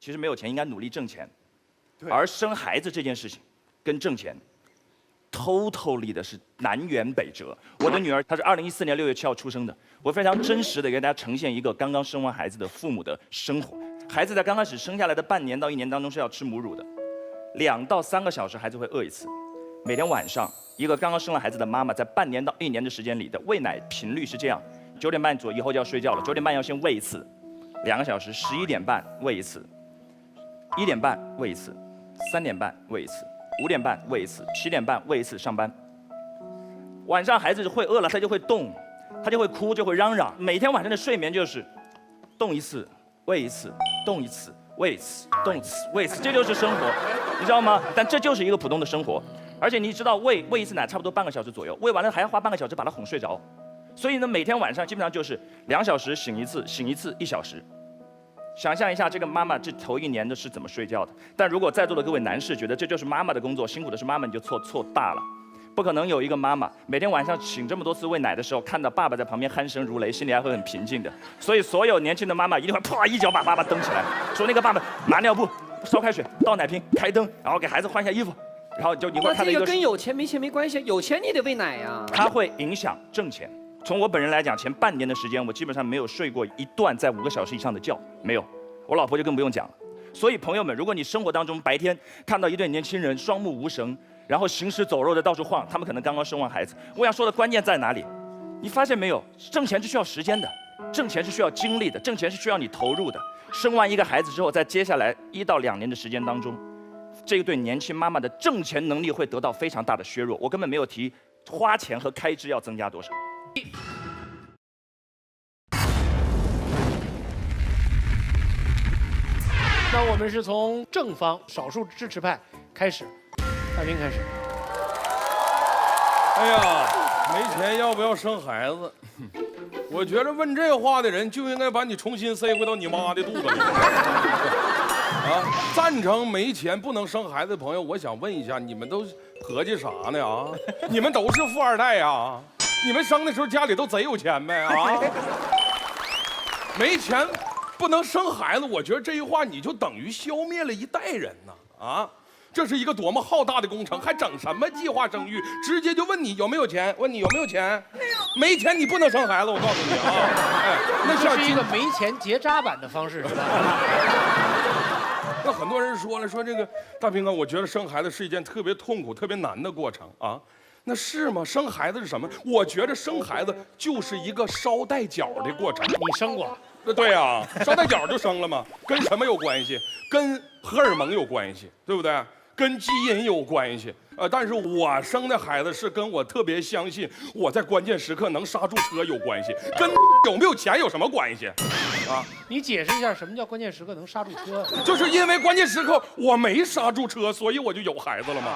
其实没有钱应该努力挣钱，而生孩子这件事情跟挣钱 totally 的是南辕北辙。我的女儿她是2014年6月7号出生的，我非常真实的给大家呈现一个刚刚生完孩子的父母的生活。孩子在刚开始生下来的半年到1年当中是要吃母乳的，2到3个小时孩子会饿一次。每天晚上，一个刚刚生了孩子的妈妈在半年到1年的时间里的喂奶频率是这样：9点半以后就要睡觉了，9点半要先喂一次，2个小时，11点半喂一次，1点半喂一次，3点半喂一次。 5点半喂一次，7点半喂一次，上班。晚上孩子会饿了，他就会动，他就会哭，就会嚷嚷。每天晚上的睡眠就是动一次，喂一次，动一次，喂一次，动一次，喂一次，这就是生活，你知道吗？但这就是一个普通的生活。而且你知道喂一次奶差不多半个小时左右，喂完了还要花半个小时把他哄睡着。所以呢，每天晚上基本上就是2小时醒一次，醒一次1小时。 想象一下，这个妈妈这头1年的是怎么睡觉的？但如果在座的各位男士觉得这就是妈妈的工作，辛苦的是妈妈，你就错大了。不可能有一个妈妈每天晚上醒这么多次喂奶的时候，看到爸爸在旁边鼾声如雷，心里还会很平静的。所以所有年轻的妈妈一定会啪一脚把爸爸蹬起来，说那个爸爸拿尿布、烧开水、倒奶瓶、开灯，然后给孩子换一下衣服，然后你会看到一个。这个跟有钱没钱没关系，有钱你得喂奶呀。它会影响挣钱。 从我本人来讲，前半年的时间，我基本上没有睡过一段在5个小时以上的觉，没有。我老婆就更不用讲了。所以朋友们，如果你生活当中白天看到一对年轻人双目无神，然后行尸走肉的到处晃，他们可能刚刚生完孩子。我想说的关键在哪里？你发现没有？挣钱是需要时间的，挣钱是需要精力的，挣钱是需要你投入的。生完一个孩子之后，在接下来1到2年的时间当中，这个对年轻妈妈的挣钱能力会得到非常大的削弱。我根本没有提花钱和开支要增加多少。 那我们是从正方少数支持派开始，大兵开始。哎呀，没钱要不要生孩子？我觉得问这话的人就应该把你重新塞回到你妈的肚子里。啊，赞成没钱不能生孩子的朋友，我想问一下，你们都合计啥呢啊？你们都是富二代呀？你们生的时候家里都贼有钱呗啊？没钱。 不能生孩子，我觉得这句话你就等于消灭了一代人呐！啊，这是一个多么浩大的工程，还整什么计划生育？直接就问你有没有钱，问你有没有钱，没钱你不能生孩子，我告诉你啊！哎，那是一个没钱结扎版的方式，是吧？那很多人说了，说这个大兵哥，我觉得生孩子是一件特别痛苦、特别难的过程啊。那是吗？生孩子是什么？我觉得生孩子就是一个捎带脚的过程。你生过？ 对呀，捎带脚就生了嘛，跟什么有关系？跟荷尔蒙有关系，对不对？跟基因有关系。但是我生的孩子是跟我特别相信我在关键时刻能刹住车有关系，跟有没有钱有什么关系？啊，你解释一下什么叫关键时刻能刹住车？就是因为关键时刻我没刹住车，所以我就有孩子了嘛，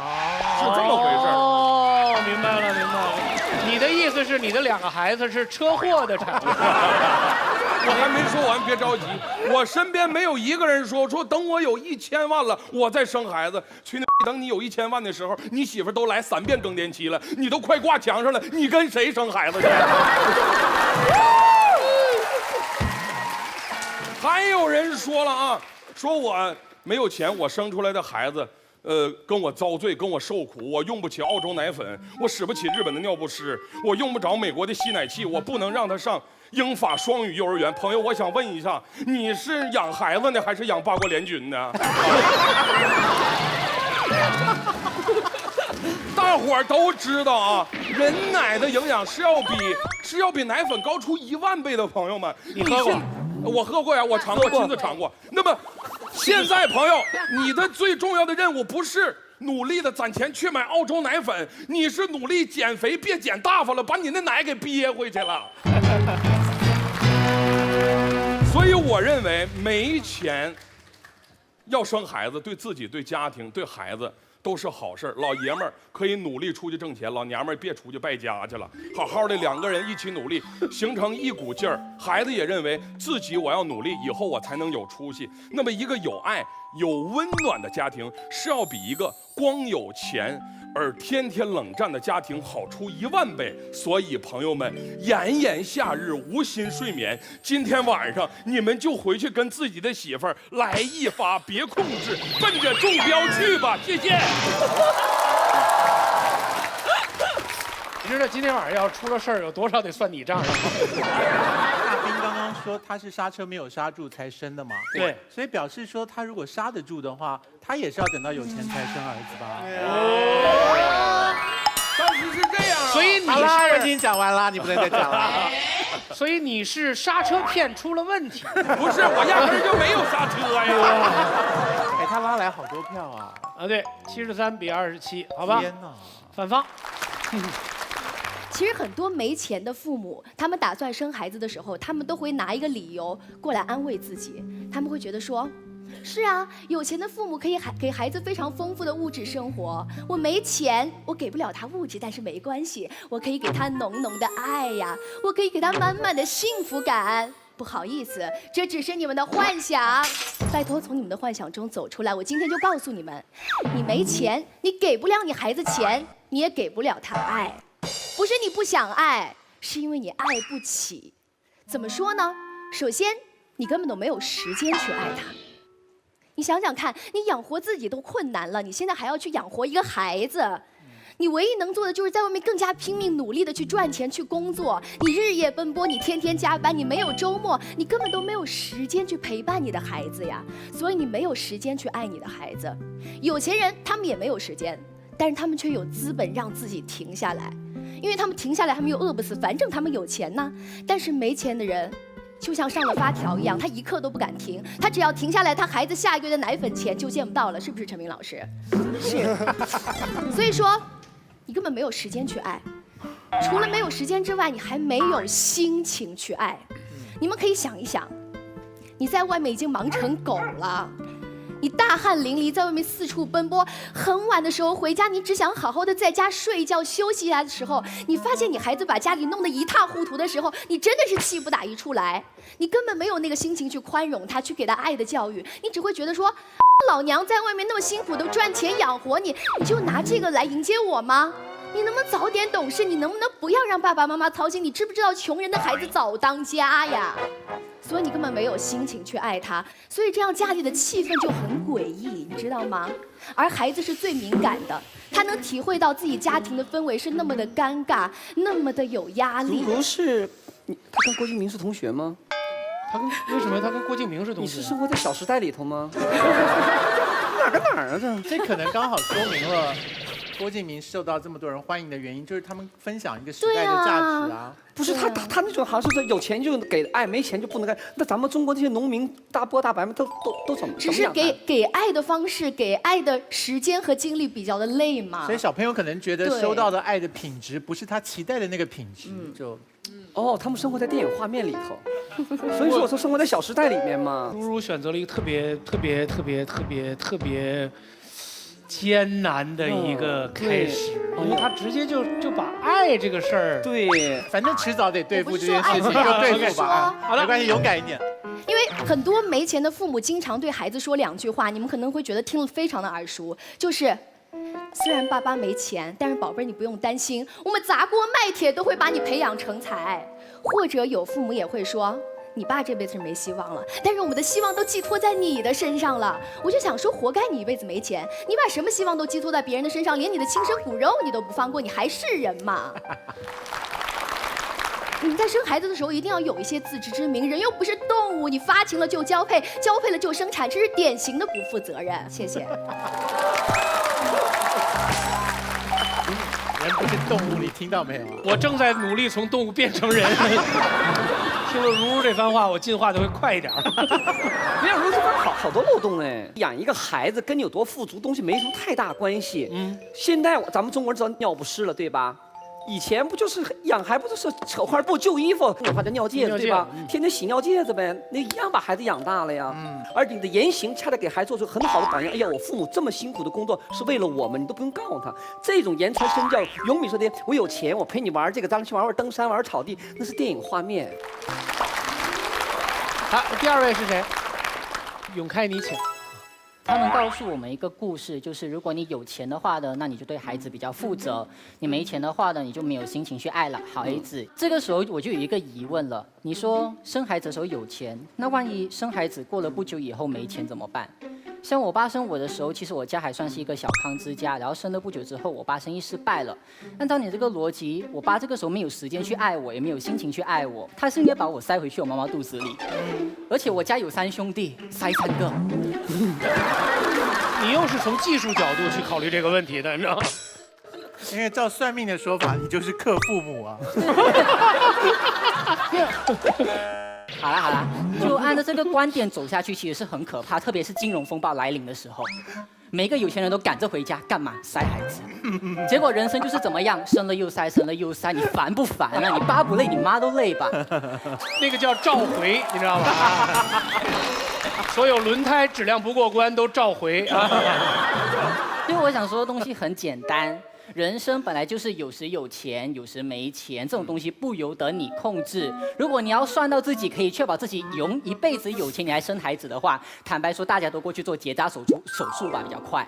是这么回事。哦，明白了，明白了。你的意思是你的2个孩子是车祸的产物？我还没说完，别着急。我身边没有一个人说等我有1000万了，我再生孩子。去那等你有1000万的时候，你媳妇都来3遍更年期了，你都快挂墙上了，你跟谁生孩子去？还有人说了啊，说我没有钱，我生出来的孩子。跟我遭罪，跟我受苦，我用不起澳洲奶粉，我使不起日本的尿不湿，我用不着美国的吸奶器，我不能让他上英法双语幼儿园。朋友，我想问一下，你是养孩子呢，还是养八国联军呢？大伙儿都知道啊，人奶的营养是要比奶粉高出10000倍的。朋友们，你喝过？我喝过呀，我尝过，亲自尝过。那么。现在，朋友，你的最重要的任务不是努力的攒钱去买澳洲奶粉，你是努力减肥，别减大发了，把你那奶给憋回去了。所以我认为没钱要生孩子，对自己、对家庭、对孩子都是好事。老爷们儿可以努力出去挣钱，老娘们儿别出去败家去了，好好的2个人一起努力，形成一股劲儿。孩子也认为自己我要努力，以后我才能有出息。那么一个有爱、有温暖的家庭，是要比一个光有钱而天天冷战的家庭好出10000倍。所以朋友们，炎炎夏日无心睡眠，今天晚上你们就回去跟自己的媳妇儿来一发，别控制，奔着中标去吧。谢谢。你知道今天晚上要出了事儿，有多少得算你账上吗？大兵刚刚说他是刹车没有刹住才生的嘛，对，所以表示说他如果刹得住的话，他也是要等到有钱才生儿子吧？当时是这样啊。所以你好啦，我已是，经讲完了，你不能再讲了。所以你是刹车片出了问题。不是，我压根儿就没有刹车呀。哎，他拉来好多票啊！啊，对，73比27，好吧，天哪！反方。其实很多没钱的父母，他们打算生孩子的时候，他们都会拿一个理由过来安慰自己。他们会觉得说，是啊，有钱的父母可以给孩子非常丰富的物质生活。我没钱，我给不了他物质，但是没关系，我可以给他浓浓的爱呀，我可以给他满满的幸福感。不好意思，这只是你们的幻想，拜托从你们的幻想中走出来。我今天就告诉你们，你没钱，你给不了你孩子钱，你也给不了他爱。不是你不想爱，是因为你爱不起。怎么说呢？首先，你根本都没有时间去爱他。你想想看，你养活自己都困难了，你现在还要去养活一个孩子。你唯一能做的就是在外面更加拼命努力的去赚钱去工作，你日夜奔波，你天天加班，你没有周末，你根本都没有时间去陪伴你的孩子呀，所以你没有时间去爱你的孩子。有钱人他们也没有时间，但是他们却有资本让自己停下来，因为他们停下来他们又饿不死，反正他们有钱呢。但是没钱的人就像上了发条一样，他一刻都不敢停，他只要停下来，他孩子下一个月的奶粉钱就见不到了，是不是陈明老师？是。所以说你根本没有时间去爱，除了没有时间之外，你还没有心情去爱。你们可以想一想，你在外面已经忙成狗了，你大汗淋漓，在外面四处奔波，很晚的时候回家，你只想好好的在家睡一觉休息一下的时候，你发现你孩子把家里弄得一塌糊涂的时候，你真的是气不打一处来，你根本没有那个心情去宽容他，去给他爱的教育，你只会觉得说，老娘在外面那么辛苦的赚钱养活你，你就拿这个来迎接我吗？你能不能早点懂事？你能不能不要让爸爸妈妈操心？你知不知道穷人的孩子早当家呀？所以你根本没有心情去爱他，所以这样家里的气氛就很诡异，你知道吗？而孩子是最敏感的，他能体会到自己家庭的氛围是那么的尴尬，那么的有压力。如是，他跟郭敬明是同学吗？为什么他跟郭敬明是同学？你是生活在《小时代》里头吗？哪跟哪儿啊这？这可能刚好说明了郭敬明受到这么多人欢迎的原因，就是他们分享一个时代的价值啊。不是他那种好像是有钱就给爱，没钱就不能爱。那咱们中国这些农民大波大白们都怎么？只是给爱的方式、给爱的时间和精力比较的累嘛。所以小朋友可能觉得对收到的爱的品质不是他期待的那个品质，就哦，他们生活在电影画面里头，所以说我说生活在《小时代》里面嘛。如如选择了一个特别艰难的一个开始，因为他直接就把爱这个事儿，对，反正迟早得对付这件事情，我不是说爱就对付吧。好了没关系，勇敢一点。因为很多没钱的父母经常对孩子说两句话，你们可能会觉得听了非常的耳熟，就是虽然爸爸没钱，但是宝贝儿你不用担心，我们砸锅卖铁都会把你培养成才。或者有父母也会说，你爸这辈子是没希望了，但是我们的希望都寄托在你的身上了。我就想说，活该你一辈子没钱，你把什么希望都寄托在别人的身上，连你的亲生骨肉你都不放过，你还是人吗？你在生孩子的时候一定要有一些自知之明，人又不是动物，你发情了就交配，交配了就生产，这是典型的不负责任。谢谢。人不是动物，你听到没有啊？我正在努力从动物变成人。听了如如这番话，我进化就会快一点。没有，如这边好多漏洞哎。养一个孩子跟你有多富足东西没什么太大关系。现在咱们中国人知道尿不湿了，对吧？以前不就是养孩不就是扯块布旧衣服，那话叫尿介子，对吧？天天洗尿介子呗，那一样把孩子养大了呀。而你的言行恰恰给孩子做出很好的榜样。哎呀，我父母这么辛苦的工作是为了我们，你都不用告诉他。这种言传身教，永比说的我有钱，我陪你玩这个，咱去玩登山，玩草地，那是电影画面。好，第二位是谁？永开，你请。他们告诉我们一个故事，就是如果你有钱的话呢，那你就对孩子比较负责；你没钱的话呢，你就没有心情去爱了孩子。这个时候我就有一个疑问了：你说生孩子的时候有钱，那万一生孩子过了不久以后没钱怎么办？像我爸生我的时候，其实我家还算是一个小康之家，然后生了不久之后，我爸生意失败了。按照你这个逻辑，我爸这个时候没有时间去爱我，也没有心情去爱我，他是应该把我塞回去我妈妈肚子里。而且我家有3兄弟，塞3个。你又是从技术角度去考虑这个问题的，你知道吗？因为照算命的说法，你就是克父母啊。好啦，就按照这个观点走下去，其实是很可怕，特别是金融风暴来临的时候，每个有钱人都赶着回家干嘛？塞孩子。结果人生就是怎么样，生了又塞，生了又塞，你烦不烦啊？你爸不累，你妈都累吧？那个叫召回，你知道吗？所有轮胎质量不过关都召回啊。所以我想说的东西很简单。人生本来就是有时有钱，有时没钱，这种东西不由得你控制。如果你要算到自己可以确保自己永一辈子有钱，你还生孩子的话，坦白说，大家都过去做结扎手术吧，比较快。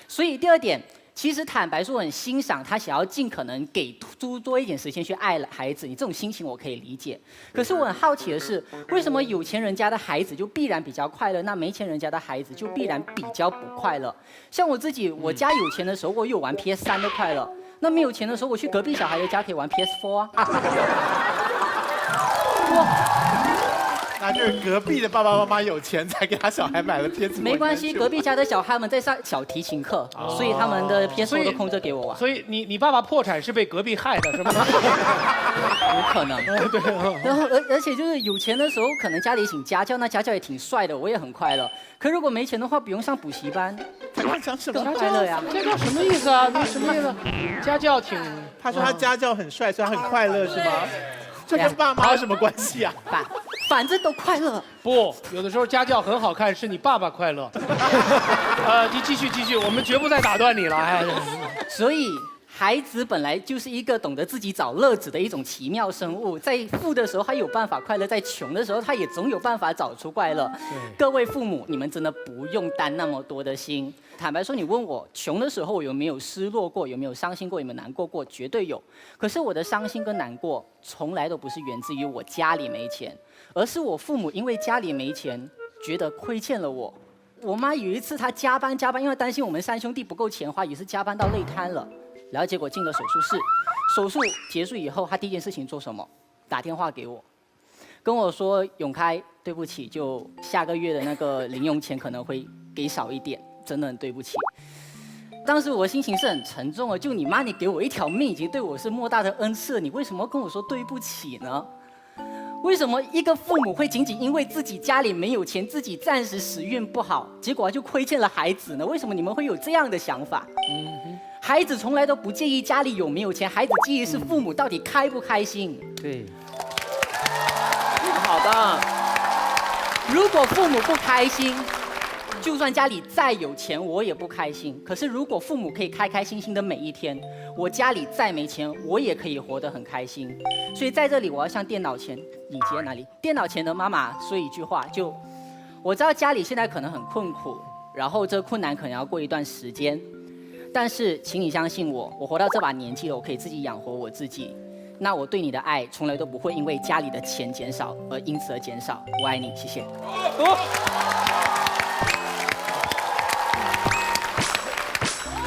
所以第二点，其实坦白说，我很欣赏他想要尽可能给多一点时间去爱孩子，你这种心情我可以理解。可是我很好奇的是，为什么有钱人家的孩子就必然比较快乐，那没钱人家的孩子就必然比较不快乐？像我自己，我家有钱的时候，我有玩 PS3的快乐；那没有钱的时候，我去隔壁小孩的家可以玩 PS4啊。那就是隔壁的爸爸妈妈有钱，才给他小孩买了 PS4。没关系，隔壁家的小孩们在上小提琴课，所以他们的 PS4都空着给我玩。所以你爸爸破产是被隔壁害的，是吗？有可能。对。然后而且就是有钱的时候，可能家里请家教，那家教也挺帅的，我也很快乐。可如果没钱的话，不用上补习班，他讲什么？更快乐呀。家教什么意思啊？什么意思？家教挺……他说他家教很帅，所以他很快乐，是吗？这跟爸妈有什么关系啊？反正都快乐。不，有的时候家教很好看，是你爸爸快乐。你继续，我们绝不再打断你了。哎，所以孩子本来就是一个懂得自己找乐子的一种奇妙生物，在富的时候他有办法快乐，在穷的时候他也总有办法找出快乐。各位父母，你们真的不用担那么多的心。坦白说，你问我穷的时候有没有失落过，有没有伤心过，有没有难过过，绝对有。可是我的伤心跟难过从来都不是源自于我家里没钱，而是我父母因为家里没钱，觉得亏欠了我。我妈有一次她加班，因为担心我们3兄弟不够钱花，也是加班到累瘫了。然后结果进了手术室，手术结束以后，她第一件事情做什么？打电话给我，跟我说：“永开，对不起，就下个月的那个零用钱可能会给少一点，真的很对不起。”当时我的心情是很沉重的，就你妈，你给我一条命，已经对我是莫大的恩赐了，你为什么要跟我说对不起呢？为什么一个父母会仅仅因为自己家里没有钱，自己暂时时运不好，结果就亏欠了孩子呢？为什么你们会有这样的想法？孩子从来都不介意家里有没有钱，孩子介意是父母到底开不开心。对，好的。如果父母不开心，就算家里再有钱，我也不开心。可是如果父母可以开开心心的每一天，我家里再没钱，我也可以活得很开心。所以在这里，我要向电脑前，你接哪里？电脑前的妈妈说一句话，就我知道家里现在可能很困苦，然后这困难可能要过一段时间，但是请你相信我，我活到这把年纪了，我可以自己养活我自己。那我对你的爱从来都不会因为家里的钱减少而因此而减少。我爱你，谢谢。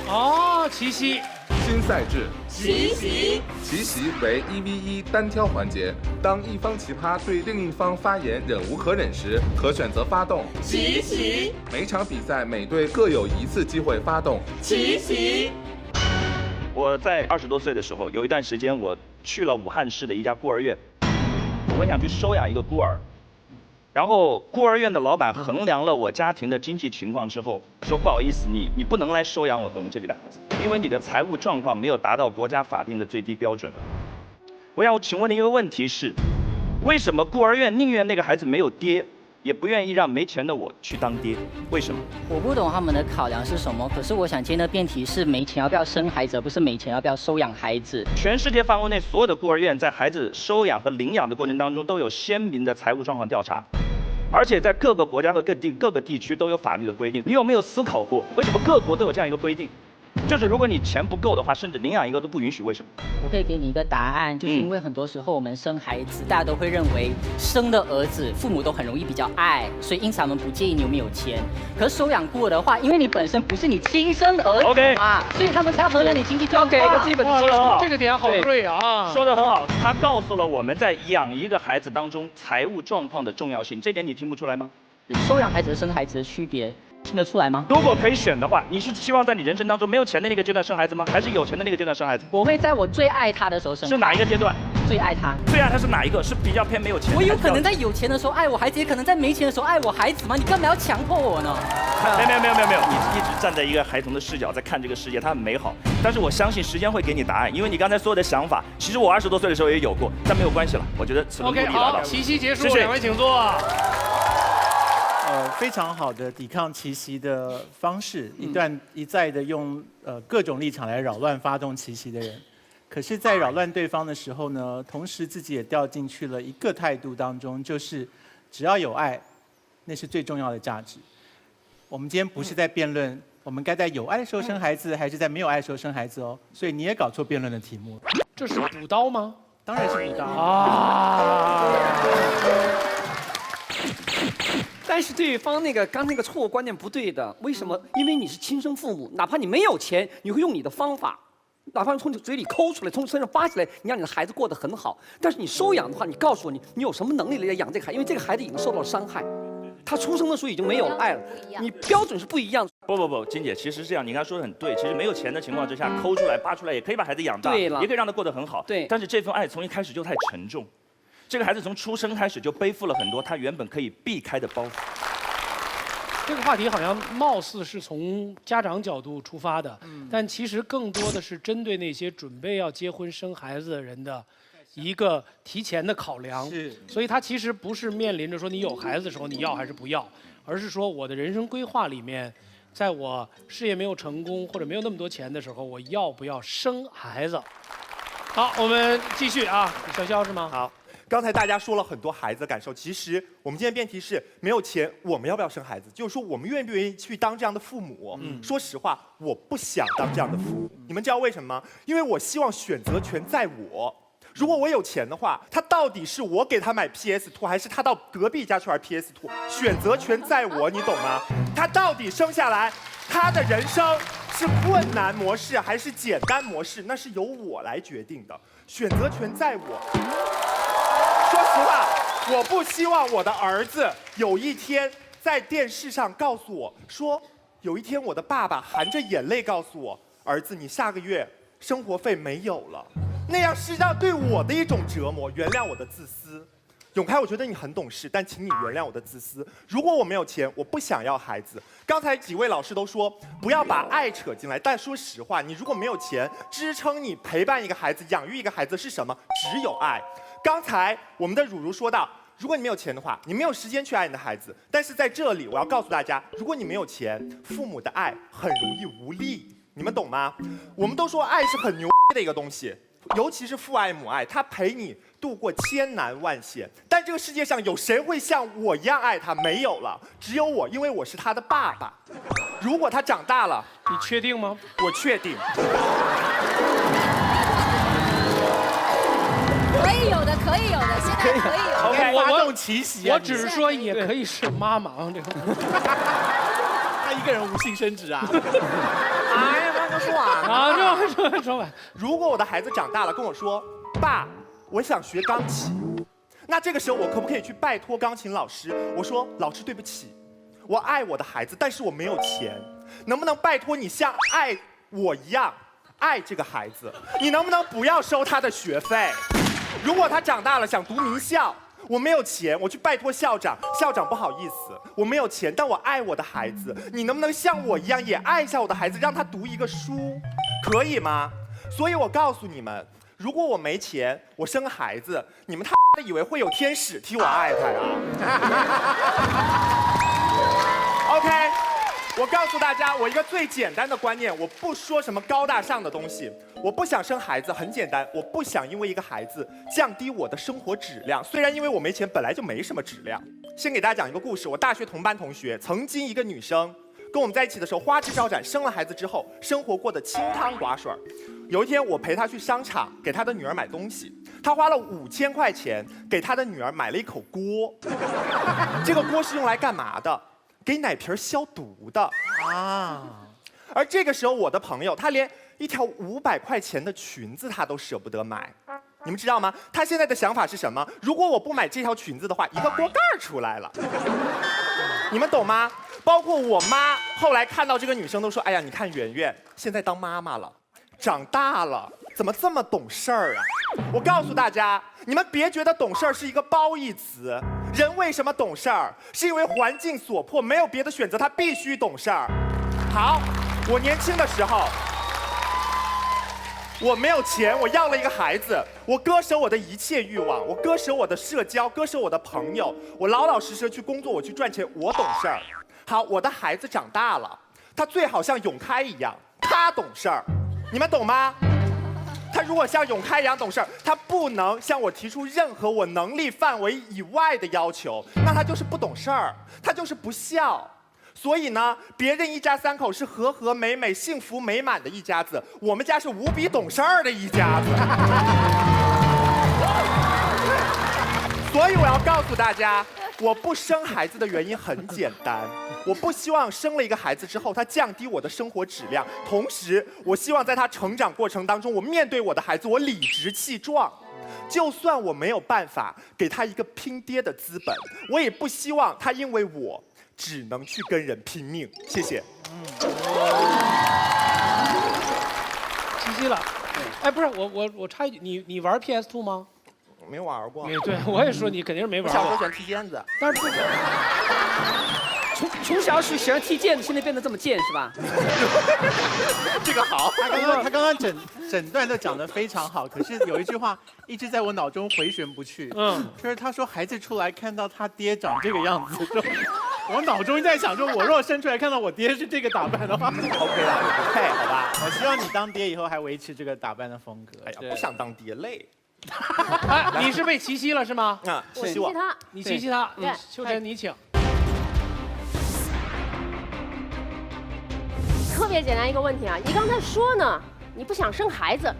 哦，齐溪。新赛制，奇袭为1v1单挑环节，当一方奇葩对另一方发言忍无可忍时，可选择发动奇袭。每场比赛每队各有1次机会发动奇袭。我在20多岁的时候，有一段时间我去了武汉市的一家孤儿院，我想去收养一个孤儿。然后孤儿院的老板衡量了我家庭的经济情况之后，说不好意思，你不能来收养我们这里的孩子，因为你的财务状况没有达到国家法定的最低标准。我想请问的一个问题是，为什么孤儿院宁愿那个孩子没有爹，也不愿意让没钱的我去当爹？为什么？我不懂他们的考量是什么，可是我想今天的辩题是没钱要不要生孩子，而不是没钱要不要收养孩子。全世界范围内所有的孤儿院在孩子收养和领养的过程当中都有鲜明的财务状况调查。而且在各个国家和各个地区都有法律的规定。你有没有思考过，为什么各国都有这样一个规定？就是如果你钱不够的话，甚至领养一个都不允许。为什么？我可以给你一个答案，就是因为很多时候我们生孩子，大家都会认为生的儿子父母都很容易比较爱，所以因此他们不介意你有没有钱。可是收养过的话，因为你本身不是你亲生儿子 OK 啊，所以他们才要衡量你经济状况。给个基本说得很好，这个点好对啊，说得很好。他告诉了我们在养一个孩子当中财务状况的重要性，这点你听不出来吗？收养孩子和生孩子的区别听得出来吗？如果可以选的话，你是希望在你人生当中没有钱的那个阶段生孩子吗？还是有钱的那个阶段生孩子？我会在我最爱他的时候生。是哪一个阶段？最爱他。最爱他是哪一个？是比较偏没有钱？我有可能在有钱的时候爱我孩子，也可能在没钱的时候爱我孩子吗？你干嘛要强迫我呢？没有，你一直站在一个孩童的视角在看这个世界，它很美好。但是我相信时间会给你答案，因为你刚才所有的想法，其实我20多岁的时候也有过，但没有关系了。我觉得此论故 OK， 地来了。好，七夕结束，谢谢两位请坐。非常好的抵抗奇袭的方式，一再的用各种立场来扰乱发动奇袭的人。可是，在扰乱对方的时候呢，同时自己也掉进去了一个态度当中，就是只要有爱，那是最重要的价值。我们今天不是在辩论我们该在有爱的时候生孩子，还是在没有爱的时候生孩子哦。所以你也搞错辩论的题目了。这是补刀吗？当然是补刀啊。但是对方刚那个错误观念不对的，为什么？因为你是亲生父母，哪怕你没有钱，你会用你的方法，哪怕从你嘴里抠出来，从身上扒起来，你让你的孩子过得很好。但是你收养的话，你告诉我你有什么能力来养这个孩子？因为这个孩子已经受到了伤害，他出生的时候已经没有了爱了，你标准是不一样的。不，金姐，其实是这样，你刚才说的很对。其实没有钱的情况之下，抠出来、扒出来，也可以把孩子养大，对了，也可以让他过得很好。对，但是这份爱从一开始就太沉重，这个孩子从出生开始就背负了很多他原本可以避开的包袱。这个话题好像貌似是从家长角度出发的，但其实更多的是针对那些准备要结婚生孩子的人的一个提前的考量。所以他其实不是面临着说你有孩子的时候你要还是不要，而是说我的人生规划里面，在我事业没有成功或者没有那么多钱的时候，我要不要生孩子？好，我们继续啊，小肖是吗？好。刚才大家说了很多孩子的感受，其实我们今天辩题是没有钱，我们要不要生孩子？就是说我们愿不愿意去当这样的父母？说实话，我不想当这样的父母。你们知道为什么吗？因为我希望选择权在我。如果我有钱的话，他到底是我给他买 PS2，还是他到隔壁家去玩 PS2？选择权在我，你懂吗？他到底生下来，他的人生是困难模式还是简单模式？那是由我来决定的，选择权在我。说实话，我不希望我的儿子有一天在电视上告诉我说，有一天我的爸爸含着眼泪告诉我，儿子，你下个月生活费没有了，那样是对我的一种折磨。原谅我的自私，永开，我觉得你很懂事，但请你原谅我的自私。如果我没有钱，我不想要孩子。刚才几位老师都说不要把爱扯进来，但说实话，你如果没有钱，支撑你陪伴一个孩子、养育一个孩子是什么？只有爱。刚才我们的汝如说到，如果你没有钱的话，你没有时间去爱你的孩子。但是在这里，我要告诉大家，如果你没有钱，父母的爱很容易无力，你们懂吗？我们都说爱是很牛的一个东西，尤其是父爱母爱，它陪你度过千难万险。但这个世界上有谁会像我一样爱他？没有了，只有我，因为我是他的爸爸。如果他长大了，你确定吗？我确定。可以有的，可以有的，现在可以有的。OK， 发动奇袭。我只是说也可以是妈妈这个。他一个人无性生殖啊。哎呀，慢说完啊，说完。如果我的孩子长大了跟我说，爸，我想学钢琴，那这个时候我可不可以去拜托钢琴老师？我说，老师对不起，我爱我的孩子，但是我没有钱，能不能拜托你像爱我一样爱这个孩子？你能不能不要收他的学费？如果他长大了想读名校，我没有钱，我去拜托校长，校长不好意思，我没有钱，但我爱我的孩子，你能不能像我一样也爱一下我的孩子，让他读一个书，可以吗？所以我告诉你们，如果我没钱，我生孩子，你们以为会有天使替我爱他呀？OK。我告诉大家，我一个最简单的观念，我不说什么高大上的东西。我不想生孩子，很简单，我不想因为一个孩子降低我的生活质量。虽然因为我没钱，本来就没什么质量。先给大家讲一个故事。我大学同班同学，曾经一个女生跟我们在一起的时候花枝招展，生了孩子之后，生活过得清汤寡水。有一天，我陪她去商场给她的女儿买东西，她花了5000块钱给她的女儿买了一口锅。这个锅是用来干嘛的？给奶瓶消毒的啊。而这个时候，我的朋友她连一条500块钱的裙子她都舍不得买。你们知道吗？她现在的想法是什么？如果我不买这条裙子的话，一个锅盖出来了。你们懂吗？包括我妈后来看到这个女生都说：“哎呀，你看圆圆现在当妈妈了，长大了，怎么这么懂事儿啊？”我告诉大家，你们别觉得懂事儿是一个褒义词。人为什么懂事儿？是因为环境所迫，没有别的选择，他必须懂事儿。好，我年轻的时候，我没有钱，我要了一个孩子，我割舍我的一切欲望，我割舍我的社交，割舍我的朋友，我老老实实去工作，我去赚钱，我懂事儿。好，我的孩子长大了，他最好像永开一样，他懂事儿，你们懂吗？他如果像永开一样懂事儿，他不能向我提出任何我能力范围以外的要求，那他就是不懂事儿，他就是不孝。所以呢，别人一家3口是和和美美、幸福美满的一家子，我们家是无比懂事儿的一家子。所以我要告诉大家，我不生孩子的原因很简单，我不希望生了一个孩子之后，他降低我的生活质量，同时我希望在他成长过程当中，我面对我的孩子，我理直气壮。就算我没有办法给他一个拼爹的资本，我也不希望他因为我只能去跟人拼命。谢谢。齐齐了。哎，不是我插一句，你玩 PS2 吗？没玩过。对，我也说你肯定是没玩过。小时候喜欢踢毽子，但是从小喜欢踢毽子，现在变得这么贱是吧？这个好。他刚刚整段都讲得非常好，可是有一句话一直在我脑中回旋不去。就是他说孩子出来看到他爹长这个样子，我脑中在想说，我若生出来看到我爹是这个打扮的话，OK 啦，也不配，好吧？我希望你当爹以后还维持这个打扮的风格。哎呀，不想当爹累。哎，你是被齐齐了是吗？啊，我齐齐他，你齐齐他。对，秀珍你请。特别简单一个问题啊，你刚才说呢，你不想生孩子，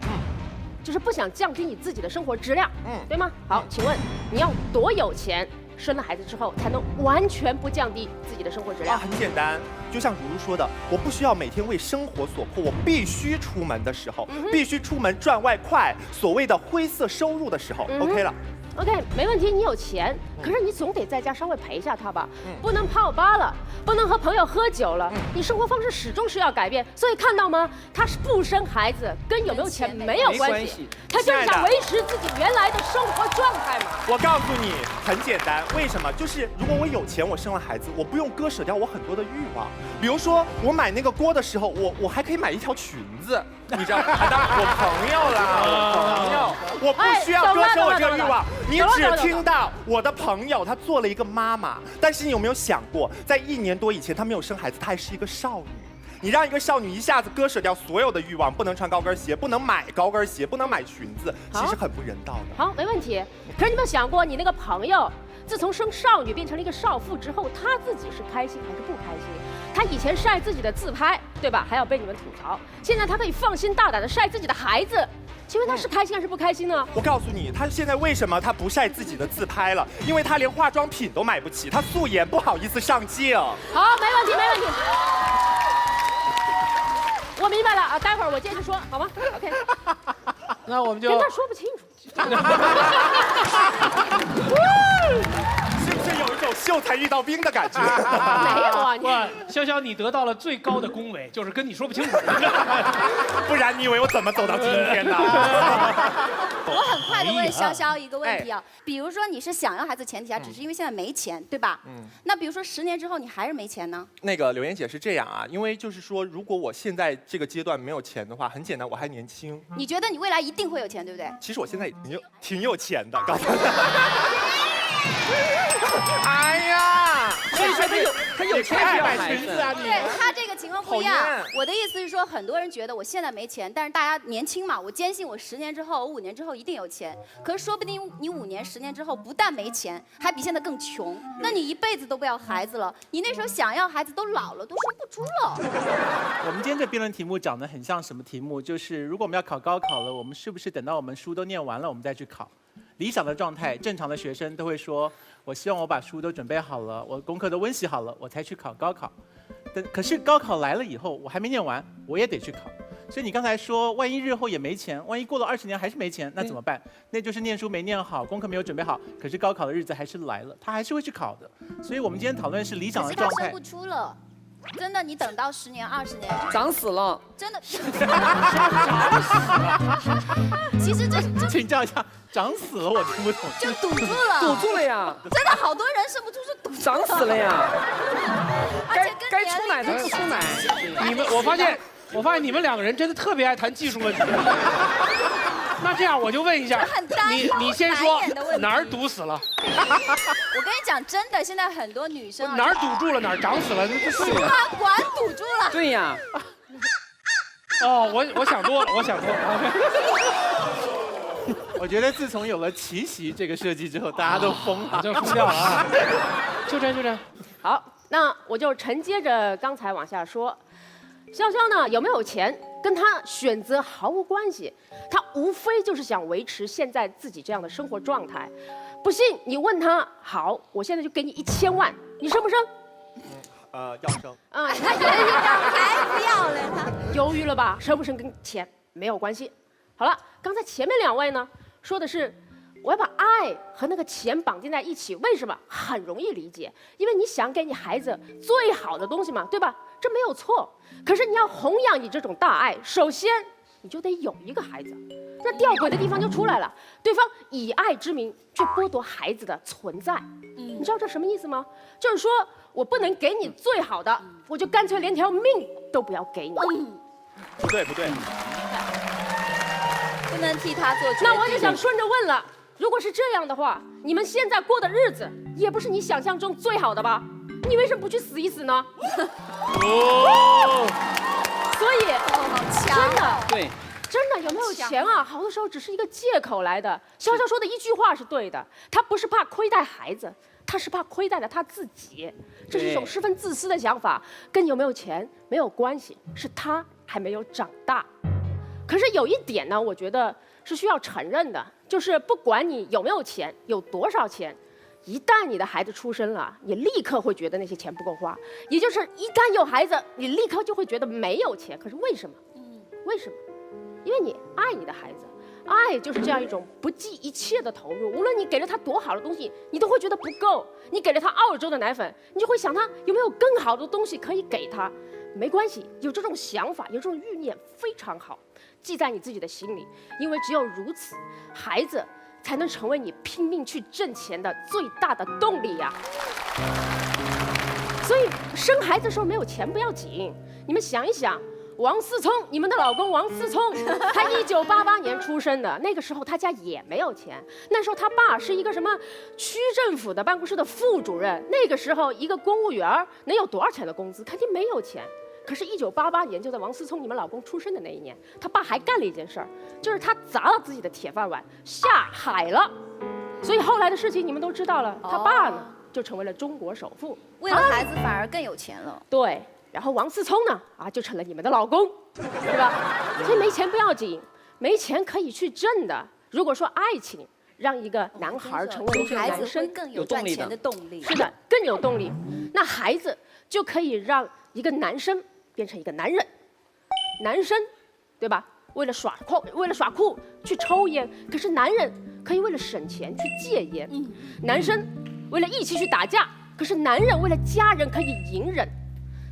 就是不想降低你自己的生活质量，对吗？好，请问你要多有钱，生了孩子之后才能完全不降低自己的生活质量？很简单，就像如如说的，我不需要每天为生活所迫，我必须出门的时候，必须出门赚外快，所谓的灰色收入的时候，OK 了。OK， 没问题，你有钱，可是你总得在家稍微陪一下他吧，不能泡吧了，不能和朋友喝酒了，你生活方式始终是要改变。所以看到吗？他是不生孩子，跟有没有钱没有关系，他就是想维持自己原来的生活状态嘛。我告诉你，很简单，为什么？就是如果我有钱，我生了孩子，我不用割舍掉我很多的欲望。比如说，我买那个锅的时候，我还可以买一条裙子，你知道吗？当然，我朋友啦，我朋友，我不需要割舍我这个欲望。你只听到我的朋友她做了一个妈妈，但是你有没有想过，在1年多以前，她没有生孩子，她还是一个少女。你让一个少女一下子割舍掉所有的欲望，不能穿高跟鞋，不能买高跟鞋，不能买裙子，其实很不人道的。好，没问题。可是你有没有想过，你那个朋友自从生少女变成了一个少妇之后，她自己是开心还是不开心？她以前晒自己的自拍，对吧？还要被你们吐槽。现在她可以放心大胆的晒自己的孩子。请问他是开心还是不开心呢？我告诉你，他现在为什么他不晒自己的自拍了？因为他连化妆品都买不起，他素颜不好意思上镜。好，没问题，没问题。我明白了啊，待会儿我接着说，好吗 ？OK。那我们就跟他说不清楚。是不是有一种秀才遇到兵的感觉？没有啊，哇，潇潇，你得到了最高的恭维，就是跟你说不清楚。不然你以为我怎么走到今天呢？我很快的问潇潇一个问题啊，比如说你是想要孩子前提下，只是因为现在没钱，对吧？那比如说10年之后你还是没钱呢？那个柳岩姐是这样啊，因为就是说，如果我现在这个阶段没有钱的话，很简单，我还年轻。你觉得你未来一定会有钱，对不对？其实我现在挺有钱的，告诉你。哎呀，所以说他有钱就要孩子啊，对他这个情况不一样。我的意思是说，很多人觉得我现在没钱，但是大家年轻嘛，我坚信我10年之后、我5年之后一定有钱。可是说不定你5年、10年之后不但没钱，还比现在更穷。那你一辈子都不要孩子了，你那时候想要孩子都老了，都生不出了。我们今天这辩论题目讲得很像什么题目？就是如果我们要考高考了，我们是不是等到我们书都念完了，我们再去考？理想的状态，正常的学生都会说，我希望我把书都准备好了，我功课都温习好了，我才去考高考。可是高考来了以后，我还没念完，我也得去考。所以你刚才说，万一日后也没钱，万一过了20年还是没钱，那怎么办？那就是念书没念好，功课没有准备好，可是高考的日子还是来了，他还是会去考的。所以我们今天讨论是理想的状态。可是他生不出了。真的，你等到10年、20年，长死了。真的。其实这请教一下，长死了我听不懂。就堵住了。堵住了呀。真的好多人生不出是堵住了。长死了呀。该出奶的出奶。我发现你们2个人真的特别爱谈技术问题。那这样我就问一下，你先说哪儿堵死了？我跟你讲，真的，现在很多女生哪儿堵住了，哪儿长死了，输卵管堵住了。对呀。哦，我想多了，我想多了。我觉得自从有了奇袭这个设计之后，大家都疯了，就疯掉了啊！就这。好，那我就承接着刚才往下说，潇潇呢有没有钱？跟他选择毫无关系，他无非就是想维持现在自己这样的生活状态。不信你问他，好，我现在就给你1000万，你生不生？要生。他犹豫了，还不要了，他犹豫了吧？生不生跟钱没有关系。好了，刚才前面2位呢说的是，我要把爱和那个钱绑定在一起，为什么？很容易理解，因为你想给你孩子最好的东西嘛，对吧？这没有错。可是你要弘扬你这种大爱，首先你就得有一个孩子。那吊诡的地方就出来了，对方以爱之名去剥夺孩子的存在。你知道这什么意思吗？就是说我不能给你最好的，我就干脆连条命都不要给你。不对，不能替他做决定。那我就想顺着问了，如果是这样的话，你们现在过的日子也不是你想象中最好的吧？你为什么不去死一死呢？所以，真的，对，真的有没有钱啊？好多时候只是一个借口来的。潇潇说的一句话是对的，他不是怕亏待孩子，他是怕亏待了他自己。这是一种十分自私的想法，跟有没有钱没有关系，是他还没有长大。可是有一点呢，我觉得是需要承认的，就是不管你有没有钱，有多少钱。一旦你的孩子出生了，你立刻会觉得那些钱不够花，也就是一旦有孩子，你立刻就会觉得没有钱。可是为什么？为什么？因为你爱你的孩子，爱就是这样一种不计一切的投入。无论你给了他多好的东西，你都会觉得不够。你给了他澳洲的奶粉，你就会想他有没有更好的东西可以给他。没关系，有这种想法，有这种欲念非常好，记在你自己的心里，因为只有如此，孩子才能成为你拼命去挣钱的最大的动力呀。所以生孩子的时候没有钱不要紧，你们想一想，王思聪，你们的老公王思聪，他1988年出生的，那个时候他家也没有钱，那时候他爸是一个什么区政府的办公室的副主任，那个时候一个公务员能有多少钱的工资？肯定没有钱。可是1988年，就在王思聪你们老公出生的那一年，他爸还干了一件事儿，就是他砸了自己的铁饭碗，下海了。所以后来的事情你们都知道了，他爸呢就成为了中国首富，为了孩子反而更有钱了。对，然后王思聪呢就成了你们的老公，对吧？所以没钱不要紧，没钱可以去挣的。如果说爱情让一个男孩成为一个男生，更有赚钱的动力。是的，更有动力。那孩子就可以让一个男生变成一个男人，男生，对吧？为了耍酷去抽烟，可是男人可以为了省钱去戒烟。男生为了一起去打架，可是男人为了家人可以隐忍。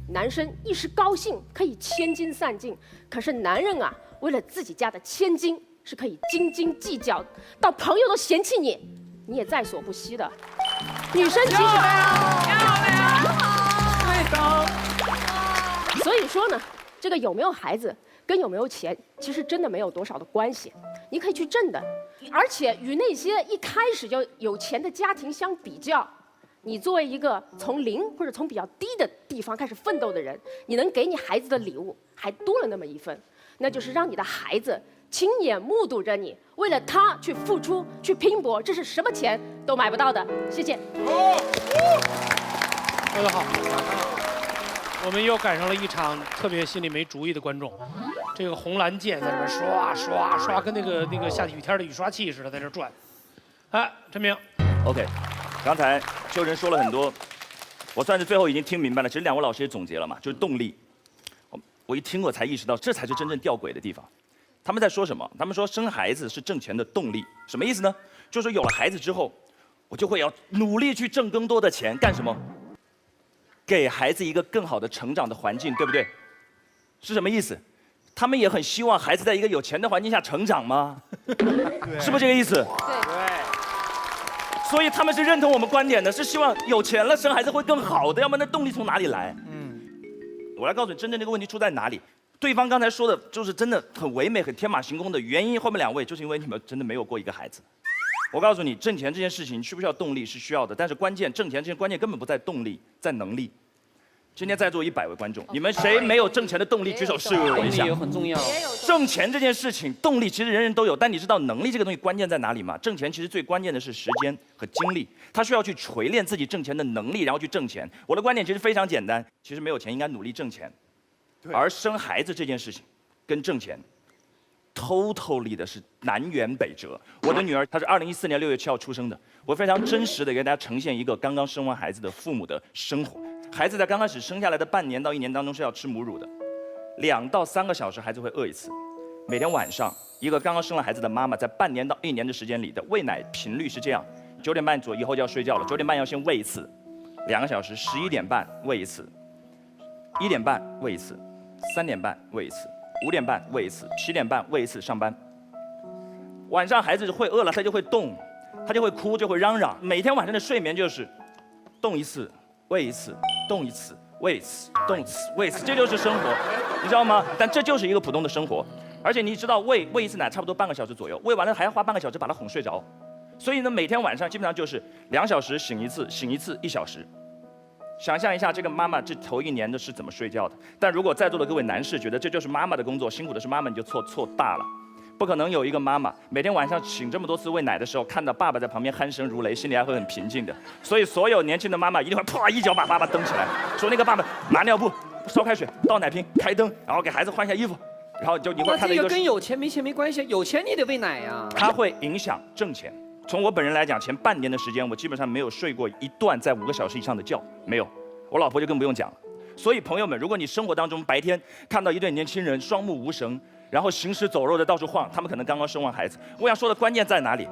男生一时高兴可以千金散尽，可是男人为了自己家的千金是可以斤斤计较，到朋友都嫌弃你，你也在所不惜的。女生其实所以说呢，这个有没有孩子跟有没有钱，其实真的没有多少的关系，你可以去挣的。而且与那些一开始就有钱的家庭相比较，你作为一个从零或者从比较低的地方开始奋斗的人，你能给你孩子的礼物还多了那么一份，那就是让你的孩子亲眼目睹着你为了他去付出、去拼搏，这是什么钱都买不到的。谢谢。说得好。我们又赶上了一场特别心里没主意的观众，这个红蓝键在这边刷刷刷，跟那个下雨天的雨刷器似的在这转。哎，陈明 ，OK， 刚才秋仁说了很多，我算是最后已经听明白了。其实两位老师也总结了嘛，就是动力。我一听我才意识到，这才是真正吊诡的地方。他们在说什么？他们说生孩子是挣钱的动力，什么意思呢？就是说有了孩子之后，我就会要努力去挣更多的钱，干什么？给孩子一个更好的成长的环境，对不对？是什么意思？他们也很希望孩子在一个有钱的环境下成长吗？是不是这个意思？对。所以他们是认同我们观点的，是希望有钱了生孩子会更好的，要不然那动力从哪里来？我来告诉你，真正这个问题出在哪里。对方刚才说的就是真的很唯美、很天马行空的原因，后面两位就是因为你们真的没有过一个孩子。我告诉你，挣钱这件事情需不需要动力是需要的，但是关键挣钱这件关键根本不在动力，在能力。今天在座100位观众，你们谁没有挣钱的动力？举手示威我一下。动力也很重要。挣钱这件事情，动力其实人人都有，但你知道能力这个东西关键在哪里吗？挣钱其实最关键的是时间和精力，他需要去锤炼自己挣钱的能力，然后去挣钱。我的观点其实非常简单，其实没有钱应该努力挣钱，而生孩子这件事情跟挣钱 totally 的是南辕北辙。我的女儿她是2014年6月7号出生的，我非常真实的给大家呈现一个刚刚生完孩子的父母的生活。孩子在刚开始生下来的半年到1年当中是要吃母乳的，2到3个小时孩子会饿一次。每天晚上，一个刚刚生了孩子的妈妈在半年到1年的时间里的喂奶频率是这样：9点半左右以后就要睡觉了，9点半要先喂一次，2个小时，11点半喂一次，1点半喂一次，3点半喂一次。 5点半喂一次，7点半喂一次，上班。晚上孩子会饿了，他就会动，他就会哭，就会嚷嚷。每天晚上的睡眠就是动一次，喂一次，动一次，喂一次，动一次，喂一次，这就是生活，你知道吗？但这就是一个普通的生活，而且你知道喂一次奶差不多半个小时左右，喂完了还要花半个小时把他哄睡着，所以呢，每天晚上基本上就是2小时醒一次，醒一次1小时。 想象一下，这个妈妈这头1年的是怎么睡觉的？但如果在座的各位男士觉得这就是妈妈的工作，辛苦的是妈妈，你就错大了。不可能有一个妈妈每天晚上醒这么多次喂奶的时候，看到爸爸在旁边鼾声如雷，心里还会很平静的。所以所有年轻的妈妈一定会啪一脚把爸爸蹬起来，说那个爸爸拿尿布、烧开水、倒奶瓶、开灯，然后给孩子换一下衣服，然后就你会看到一个。这个跟有钱没钱没关系，有钱你得喂奶呀。它会影响挣钱。从我本人来讲，前半年的时间，我基本上没有睡过一段在5个小时以上的觉，没有。 我老婆就更不用讲了，所以朋友们，如果你生活当中白天看到一对年轻人双目无神，然后行尸走肉的到处晃，他们可能刚刚生完孩子。我想说的关键在哪里？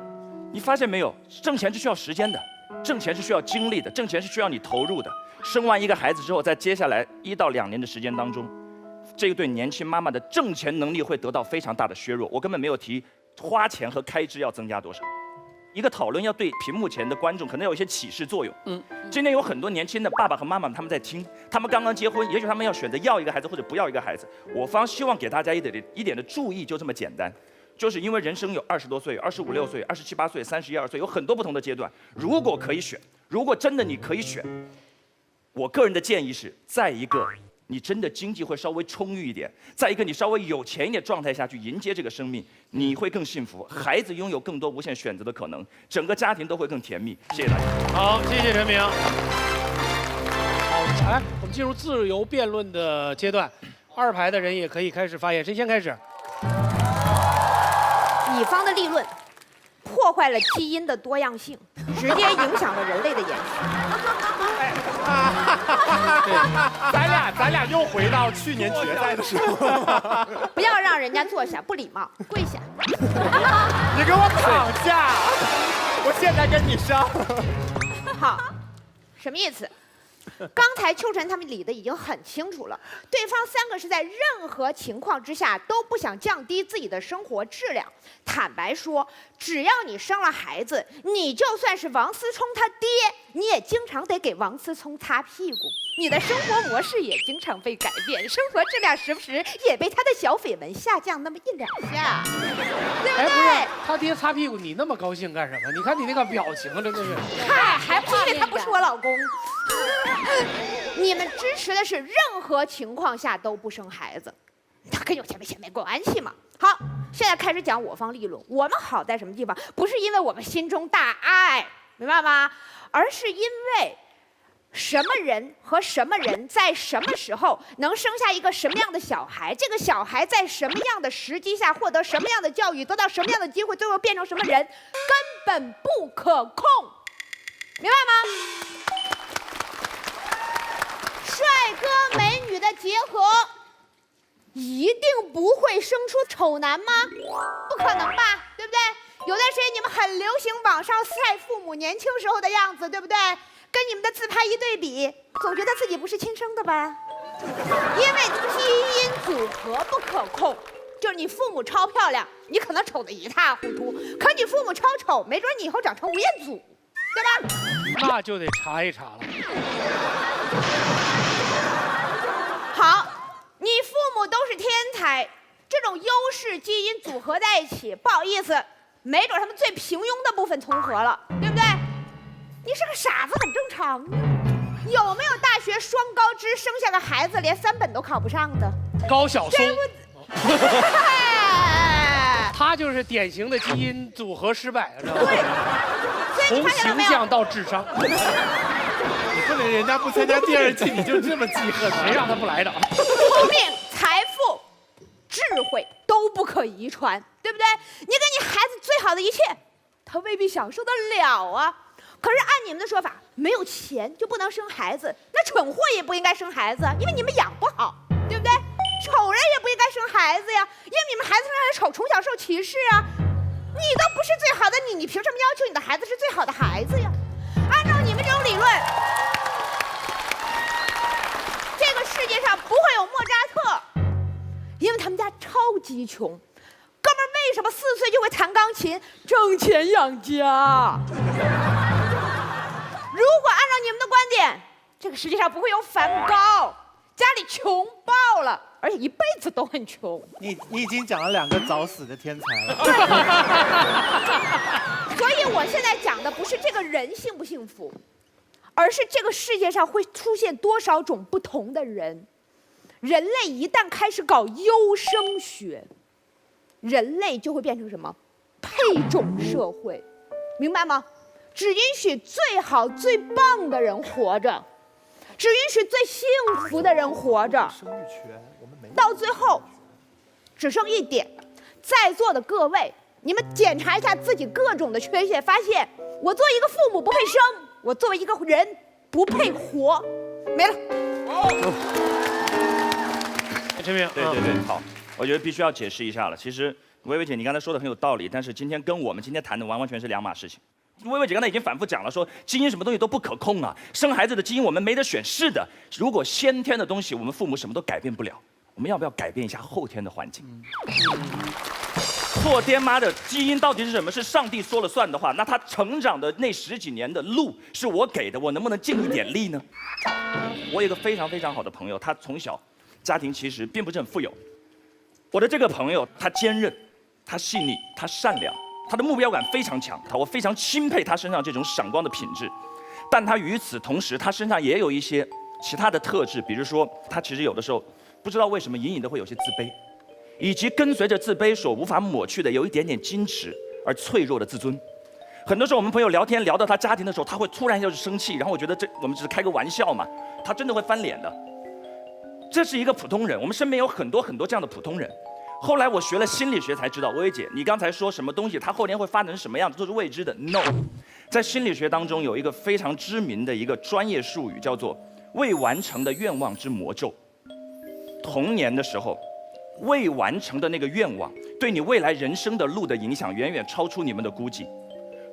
你发现没有？挣钱是需要时间的，挣钱是需要精力的，挣钱是需要你投入的。生完一个孩子之后，在接下来1到2年的时间当中，这个对年轻妈妈的挣钱能力会得到非常大的削弱。我根本没有提花钱和开支要增加多少。 一个讨论要对屏幕前的观众可能有一些启示作用。今天有很多年轻的爸爸和妈妈他们在听，他们刚刚结婚，也许他们要选择要一个孩子或者不要一个孩子。我方希望给大家一点的注意，就这么简单，就是因为人生有20多岁、25、6岁、27、8岁、31、2岁，有很多不同的阶段。如果可以选，如果真的你可以选，我个人的建议是，在一个 你真的经济会稍微充裕一点，在一个你稍微有钱一点状态下去迎接这个生命，你会更幸福，孩子拥有更多无限选择的可能，整个家庭都会更甜蜜。谢谢大家。好，谢谢陈明。好，来，我们进入自由辩论的阶段，2排的人也可以开始发言，谁先开始？乙方的立论破坏了基因的多样性，直接影响了人类的延续。咱俩又回到去年决赛的时候。不要让人家坐下，不礼貌，跪下。你给我躺下！我现在跟你上。好，什么意思？刚才秋晨他们理的已经很清楚了，对方3个是在任何情况之下都不想降低自己的生活质量。坦白说，只要你生了孩子，你就算是王思聪他爹，你也经常得给王思聪擦屁股，你的生活模式也经常被改变，生活质量时不时也被他的小绯闻下降那么1、2下，对不对？不是他爹擦屁股，你那么高兴干什么？你看你那个表情，真的是。嗨，还不是因为他不是我老公。你们支持的是任何情况下都不生孩子，他跟有钱没钱没关系嘛。好，现在开始讲我方立论。我们好在什么地方？不是因为我们心中大爱，明白吗？而是因为什么人和什么人在什么时候能生下一个什么样的小孩，这个小孩在什么样的时机下获得什么样的教育，得到什么样的机会，最后变成什么人，根本不可控，明白吗？帅哥美女的结合，一定不会生出丑男吗？不可能吧，对不对？有段时间你们很流行网上晒父母年轻时候的样子，对不对？跟你们的自拍一对比，总觉得自己不是亲生的吧？因为基因组合不可控，就是你父母超漂亮，你可能丑得一塌糊涂；可你父母超丑，没准你以后长成吴彦祖，对吧？那就得查一查了。好，你父母都是天才，这种优势基因组合在一起，不好意思，没准他们最平庸的部分重合了，对不对？你是个傻子很正常啊。有没有大学双高知生下个孩子连3本都考不上的？高晓松。他就是典型的基因组合失败，知道吗？对，从形象到智商。你不能人家不参加第2季你就这么记恨，谁让他不来的？聪明、财富、智慧都不可遗传，对不对？你给你孩子最好的一切，他未必享受得了啊。可是按你们的说法，没有钱就不能生孩子，那蠢货也不应该生孩子，因为你们养不好，对不对？丑人也不应该生孩子呀，因为你们孩子生来丑，从小受歧视啊。你都不是最好的你凭什么要求你的孩子是最好的孩子呀？按照你们这种理论，这个世界上不会有莫扎特，因为他们家超级穷。哥们儿为什么4岁就会弹钢琴，挣钱养家？如果按照你们的观点，这个世界上不会有梵高，家里穷爆了，而且一辈子都很穷。你已经讲了2个早死的天才了。所以我现在讲的不是这个人幸不幸福，而是这个世界上会出现多少种不同的人。人类一旦开始搞优生学，人类就会变成什么？配种社会，明白吗？只允许最好最棒的人活着，只允许最幸福的人活着。到最后，只剩一点，在座的各位，你们检查一下自己各种的缺陷，发现我作为一个父母不配生，我作为一个人不配活，没了。陈明，对，好，我觉得必须要解释一下了。其实薇薇姐，你刚才说的很有道理，但是今天跟我们今天谈的完完全是2码事情。薇薇姐刚才已经反复讲了，说基因什么东西都不可控啊，生孩子的基因我们没得选。是的，如果先天的东西我们父母什么都改变不了，我们要不要改变一下后天的环境？做爹妈的基因到底是什么？是上帝说了算的话，那他成长的那10几年的路是我给的，我能不能尽一点力呢？我有一个非常非常好的朋友，他从小家庭其实并不是很富有。我的这个朋友，他坚韧，他细腻，他善良。他的目标感非常强，我非常钦佩他身上这种闪光的品质，但他与此同时，他身上也有一些其他的特质，比如说他其实有的时候不知道为什么隐隐的会有些自卑，以及跟随着自卑所无法抹去的有一点点矜持而脆弱的自尊。很多时候我们朋友聊天聊到他家庭的时候，他会突然就是生气，然后我觉得我们只是开个玩笑嘛，他真的会翻脸的。这是一个普通人，我们身边有很多这样的普通人。后来我学了心理学才知道，薇薇姐，你刚才说什么东西，它后天会发展成什么样子都是未知的。No， 在心理学当中有一个非常知名的一个专业术语，叫做未完成的愿望之魔咒。童年的时候，未完成的那个愿望，对你未来人生的路的影响远远超出你们的估计。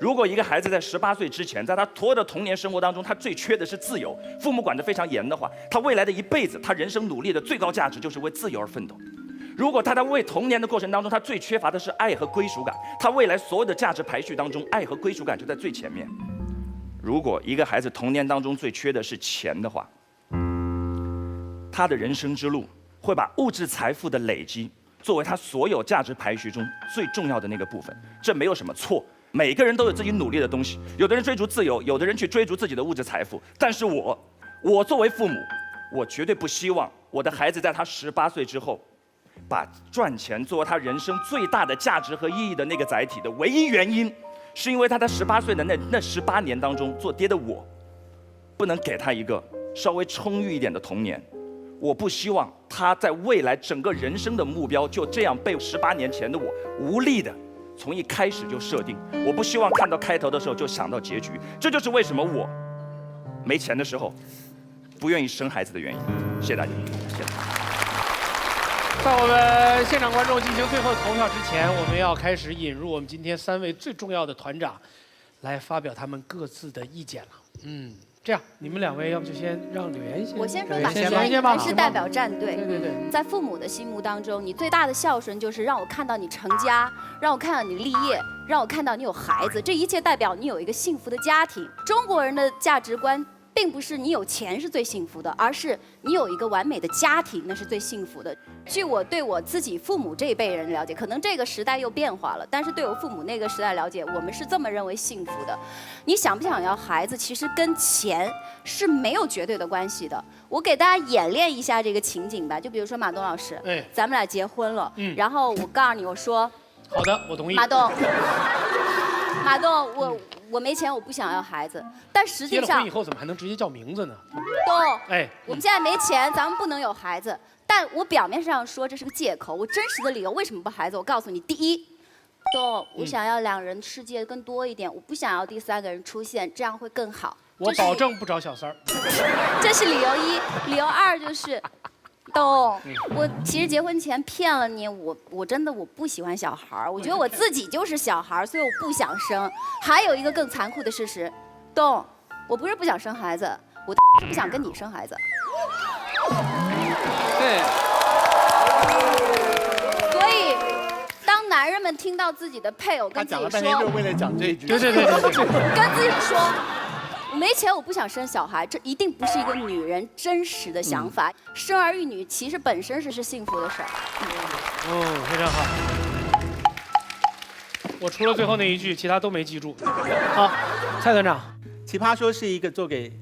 如果一个孩子在18岁之前，在他所有的童年生活当中，他最缺的是自由，父母管得非常严的话，他未来的一辈子，他人生努力的最高价值就是为自由而奋斗。如果他在为童年的过程当中，他最缺乏的是爱和归属感，他未来所有的价值排序当中，爱和归属感就在最前面。如果一个孩子童年当中最缺的是钱的话，他的人生之路会把物质财富的累积作为他所有价值排序中最重要的那个部分，这没有什么错。每个人都有自己努力的东西，有的人追逐自由，有的人去追逐自己的物质财富。但是我作为父母，我绝对不希望我的孩子在他18岁之后，把赚钱作为他人生最大的价值和意义的那个载体的唯一原因，是因为他在18岁的那18年当中，做爹的我，不能给他一个稍微充裕一点的童年。我不希望他在未来整个人生的目标就这样被18年前的我无力的从一开始就设定。我不希望看到开头的时候就想到结局。这就是为什么我没钱的时候不愿意生孩子的原因。谢谢大家。谢谢。在我们现场观众进行最后投票之前，我们要开始引入我们今天3位最重要的团长，来发表他们各自的意见了。这样，你们2位要不就先让柳岩先。我先说吧，柳岩吧，是代表战队。对对对。在父母的心目当中，你最大的孝顺就是让我看到你成家，让我看到你立业，让我看到你有孩子，这一切代表你有一个幸福的家庭。中国人的价值观并不是你有钱是最幸福的，而是你有一个完美的家庭，那是最幸福的。据我对我自己父母这一辈人了解，可能这个时代又变化了，但是对我父母那个时代了解，我们是这么认为幸福的。你想不想要孩子，其实跟钱是没有绝对的关系的。我给大家演练一下这个情景吧，就比如说马东老师，咱们俩结婚了，然后我告诉你，我说，好的，我同意。马东，我没钱，我不想要孩子，但实际上结了婚以后怎么还能直接叫名字呢？东，我们现在没钱，咱们不能有孩子。但我表面上说这是个借口，我真实的理由为什么不孩子？我告诉你，第一，东，我想要2人世界更多一点，我不想要第3个人出现，这样会更好。我保证不找小三儿。这是理由1，理由2就是。东，我其实结婚前骗了你，我真的不喜欢小孩，我觉得我自己就是小孩，所以我不想生。还有一个更残酷的事实，东，我不是不想生孩子，我是不想跟你生孩子。对。所以，当男人们听到自己的配偶跟自己说，他讲了半天就是为了讲这一句。对。跟自己说。我没钱，我不想生小孩，这一定不是一个女人真实的想法。生儿育女其实本身是幸福的事儿。非常好。我除了最后那一句，其他都没记住。好，蔡团长。奇葩说是一个做给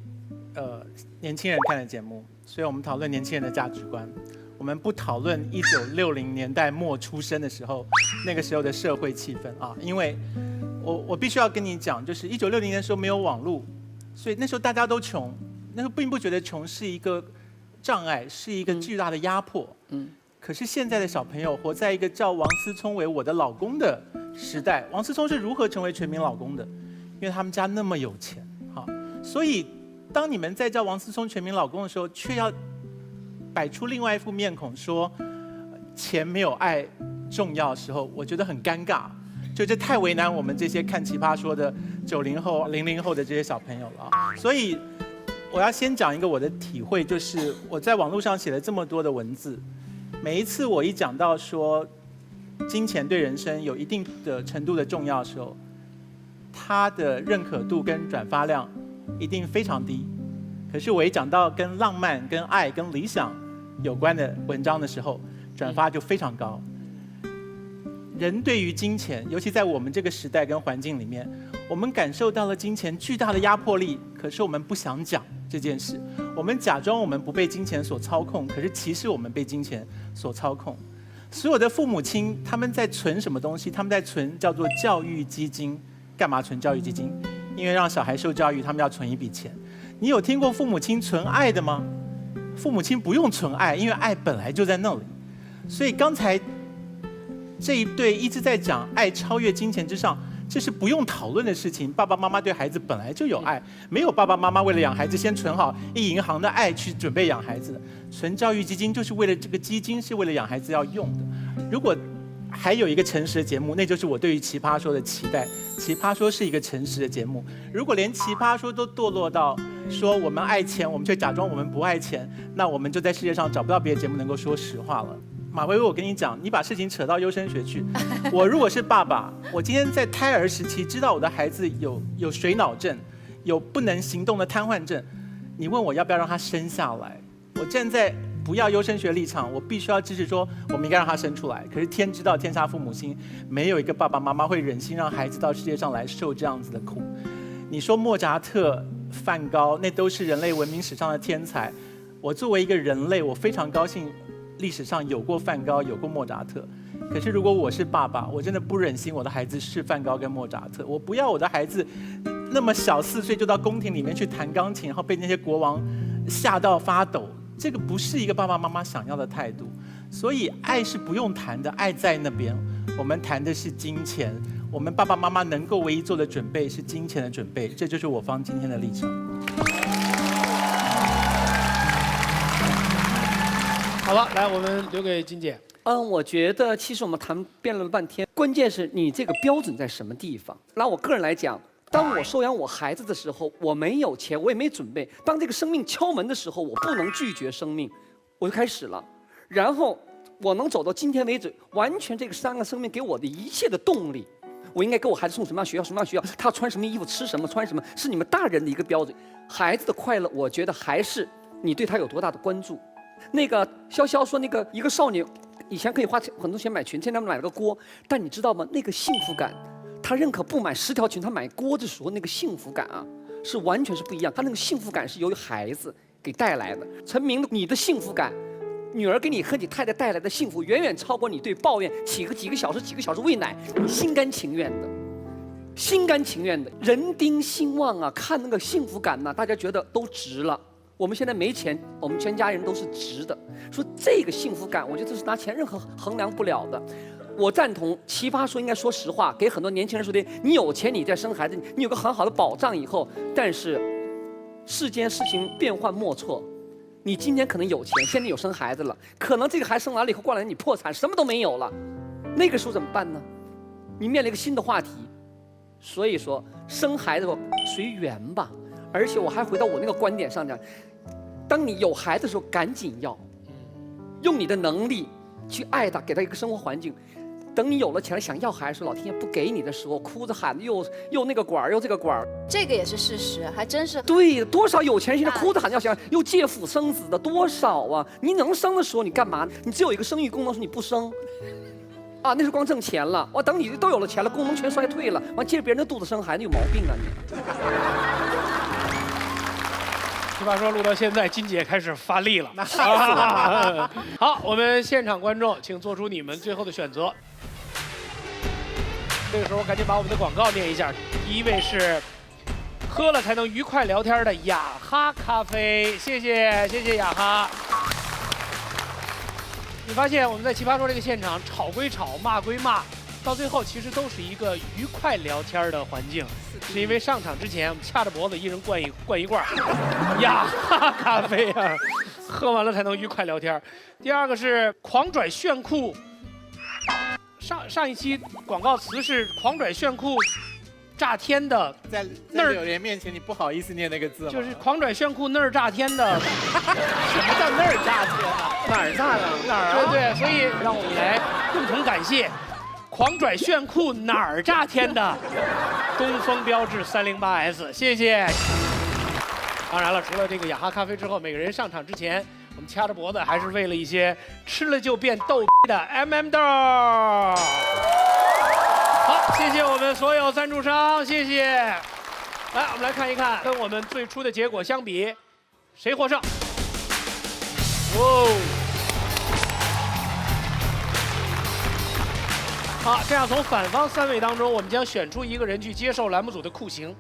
年轻人看的节目，所以我们讨论年轻人的价值观。我们不讨论1960年代末出生的时候，那个时候的社会气氛啊，因为我必须要跟你讲，就是1960年的时候没有网络。所以那时候大家都穷，那时候并不觉得穷是一个障碍，是一个巨大的压迫。可是现在的小朋友活在一个叫王思聪为我的老公的时代，王思聪是如何成为全民老公的？因为他们家那么有钱，所以当你们在叫王思聪全民老公的时候，却要摆出另外一副面孔，说钱没有爱重要的时候，我觉得很尴尬。就这太为难我们这些看奇葩说的90后、00后的这些小朋友了啊！所以我要先讲一个我的体会，就是我在网络上写了这么多的文字，每一次我一讲到说金钱对人生有一定的程度的重要的时候，它的认可度跟转发量一定非常低。可是我一讲到跟浪漫、跟爱、跟理想有关的文章的时候，转发就非常高。人对于金钱，尤其在我们这个时代跟环境里面，我们感受到了金钱巨大的压迫力，可是我们不想讲这件事。我们假装我们不被金钱所操控，可是其实我们被金钱所操控。所有的父母亲他们在存什么东西？他们在存叫做教育基金。干嘛存教育基金？因为让小孩受教育，他们要存一笔钱。你有听过父母亲存爱的吗？父母亲不用存爱，因为爱本来就在那里。所以刚才这一对一直在讲爱超越金钱之上，这是不用讨论的事情。爸爸妈妈对孩子本来就有爱，没有爸爸妈妈为了养孩子先存好一银行的爱去准备养孩子。存教育基金就是为了这个基金是为了养孩子要用的。如果还有一个诚实的节目，那就是我对于奇葩说的期待。奇葩说是一个诚实的节目，如果连奇葩说都堕落到说我们爱钱，我们却假装我们不爱钱，那我们就在世界上找不到别的节目能够说实话了。马薇薇，我跟你讲，你把事情扯到优生学去。我如果是爸爸，我今天在胎儿时期知道我的孩子有水脑症，有不能行动的瘫痪症，你问我要不要让他生下来，我站在不要优生学立场，我必须要支持说我们应该让他生出来。可是天知道天下父母心，没有一个爸爸妈妈会忍心让孩子到世界上来受这样子的苦。你说莫扎特、梵高，那都是人类文明史上的天才。我作为一个人类，我非常高兴历史上有过梵高，有过莫扎特。可是如果我是爸爸，我真的不忍心我的孩子是梵高跟莫扎特。我不要我的孩子那么小4岁就到宫廷里面去弹钢琴，然后被那些国王吓到发抖。这个不是一个爸爸妈妈想要的态度。所以爱是不用谈的，爱在那边。我们谈的是金钱，我们爸爸妈妈能够唯一做的准备是金钱的准备，这就是我方今天的立场。好了，来，我们留给金姐。我觉得其实我们辩论了半天，关键是你这个标准在什么地方。拿我个人来讲，当我收养我孩子的时候，我没有钱，我也没准备。当这个生命敲门的时候，我不能拒绝生命，我就开始了。然后我能走到今天为止，完全这个3个生命给我的一切的动力。我应该给我孩子送什么样学校，什么样学校，他穿什么衣服，吃什么，穿什么，是你们大人的一个标准。孩子的快乐，我觉得还是你对他有多大的关注。那个潇潇说，那个一个少女以前可以花很多钱买裙，现在买了个锅，但你知道吗？那个幸福感，她认可不买10条裙，她买锅的时候那个幸福感啊，是完全是不一样。她那个幸福感是由于孩子给带来的。陈明，你的幸福感，女儿给你和你太太带来的幸福，远远超过你对抱怨几个小时喂奶，你心甘情愿的。心甘情愿的，人丁兴旺啊，看那个幸福感呢，大家觉得都值了。我们现在没钱，我们全家人都是值的。说这个幸福感，我觉得这是拿钱任何衡量不了的。我赞同奇葩说应该说实话，给很多年轻人说的，你有钱你再生孩子，你有个很好的保障以后。但是世间事情变幻莫测，你今天可能有钱，现在有生孩子了，可能这个孩子生完了以后过来你破产，什么都没有了，那个时候怎么办呢？你面临一个新的话题。所以说生孩子随缘吧。而且我还回到我那个观点上讲，当你有孩子的时候，赶紧要，用你的能力去爱他，给他一个生活环境。等你有了钱想要孩子，老天爷不给你的时候，哭着喊又那个管又这个管，这个也是事实，还真是。对，多少有钱人现在哭着喊要想又借腹生子的多少啊！你能生的时候你干嘛？你只有一个生育功能，说你不生。啊，那是光挣钱了。哇，等你都有了钱了，功能全衰退了，完接着别人的肚子生孩子，有毛病啊你！奇葩说录到现在，金姐开始发力了。好，我们现场观众，请做出你们最后的选择。这个时候赶紧把我们的广告念一下。第一位是喝了才能愉快聊天的雅哈咖啡，谢谢雅哈。你发现我们在奇葩说这个现场，吵归吵，骂归骂，到最后其实都是一个愉快聊天的环境。是因为上场之前我们掐着脖子，一人灌一罐雅哈咖啡啊，喝完了才能愉快聊天。第二个是狂拽炫酷，上一期广告词是狂拽炫酷。炸天的，在柳岩面前，你不好意思念那个字吗？就是狂拽炫酷那儿炸天的。什么叫那儿炸天啊？哪儿炸呀？哪儿啊？对，所以让我们来共同感谢狂拽炫酷哪儿炸天的东风标致308S，谢谢。当然了，除了这个雅哈咖啡之后，每个人上场之前，我们掐着脖子还是为了一些吃了就变逗的豆。好，谢谢我们所有赞助商，谢谢。来，我们来看一看，跟我们最初的结果相比，谁获胜？哦，好，这样从反方3位当中，我们将选出一个人去接受栏目组的酷刑。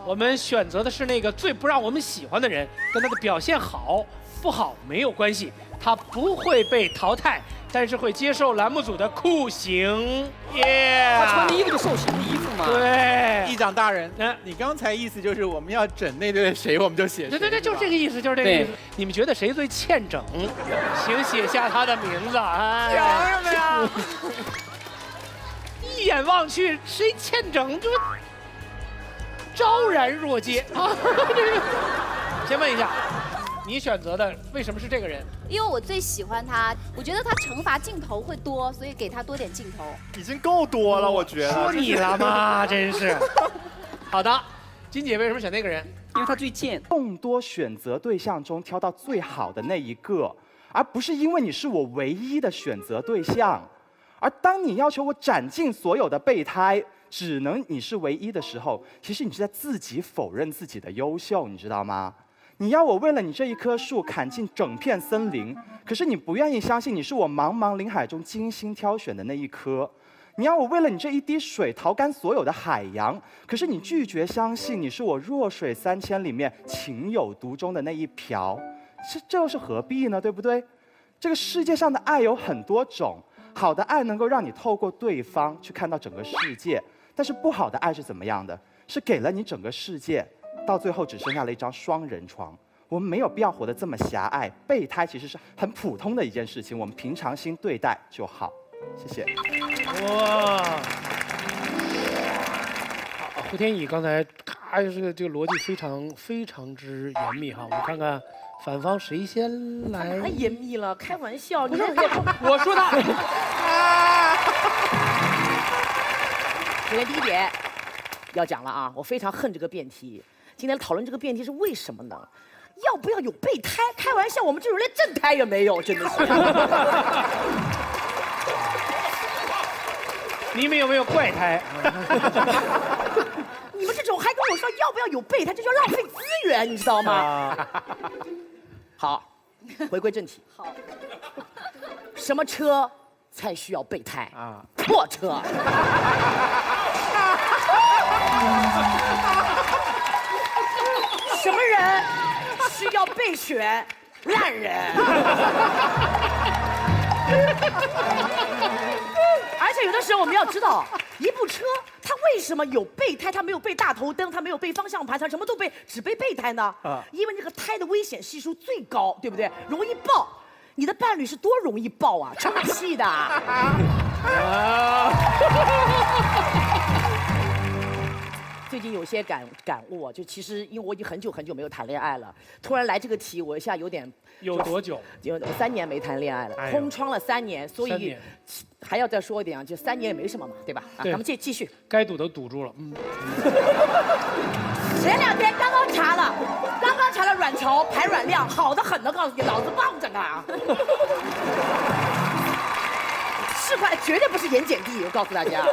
我们选择的是那个最不让我们喜欢的人，跟他的表现好不好没有关系，他不会被淘汰。但是会接受栏目组的酷刑，他穿的衣服就受刑的衣服嘛。对，议长大人，你刚才意思就是我们要整那队的谁，我们就写谁。对，就是这个意思，就是这个意思。你们觉得谁最欠整？请写下他的名字。凭什么呀？一眼望去，谁欠整就昭然若揭啊！先问一下，你选择的为什么是这个人？因为我最喜欢他，我觉得他惩罚镜头会多，所以给他多点镜头。已经够多了，我觉得。说你了吗？真是。好的，金姐为什么选那个人？因为他最贱。众多选择对象中挑到最好的那一个，而不是因为你是我唯一的选择对象。而当你要求我斩尽所有的备胎，只能你是唯一的时候，其实你是在自己否认自己的优秀，你知道吗？你要我为了你这一棵树砍尽整片森林，可是你不愿意相信你是我茫茫林海中精心挑选的那一颗。你要我为了你这一滴水淘干所有的海洋，可是你拒绝相信你是我弱水3000里面情有独钟的那一瓢。这又是何必呢？对不对？这个世界上的爱有很多种，好的爱能够让你透过对方去看到整个世界，但是不好的爱是怎么样的？是给了你整个世界，到最后只剩下了一张双人床。我们没有必要活得这么狭隘。备胎其实是很普通的一件事情，我们平常心对待就好。谢谢。哇！胡天乙刚才咔，这个逻辑非常之严密哈。我们看看反方谁先来？太严密了，开玩笑。你说我说他。首先第一点要讲了啊，我非常恨这个辩题。今天讨论这个辩题是为什么呢？要不要有备胎？开玩笑，我们这种连正胎也没有，真的是。你们有没有怪胎？你们这种还跟我说要不要有备胎，这叫浪费资源，你知道吗？好，回归正题。好，什么车才需要备胎啊？破车。什么人需要备选？烂人。而且有的时候我们要知道，一部车它为什么有备胎，它没有备大头灯，它没有备方向盘，它什么都备，只备备胎呢？因为那个胎的危险系数最高，对不对？容易爆。你的伴侣是多容易爆啊，充气的。最近有些感悟啊，就其实因为我已经很久没有谈恋爱了，突然来这个题，我一下有点。有多久？有3年没谈恋爱了，空窗了3年，所以还要再说一点啊，就3年也没什么嘛，对吧？啊，咱们继续。该堵的堵住了。前2天刚刚查了卵巢排卵量好的很的，告诉你，老子棒着呢。是块绝对不是盐碱地，我告诉大家。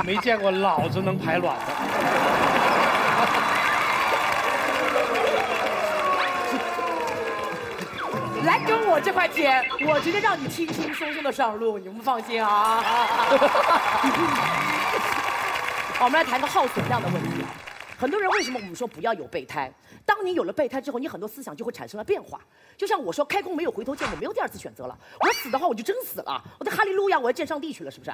没见过老子能排卵的。来跟我这块田，我觉得让你轻轻松松的上路，你们放心啊。好，我们来谈个耗损量的问题。很多人为什么我们说不要有备胎？当你有了备胎之后，你很多思想就会产生了变化。就像我说，开弓没有回头箭，我没有第2次选择了。我死的话，我就真死了。我的哈利路亚，我要见上帝去了，是不是？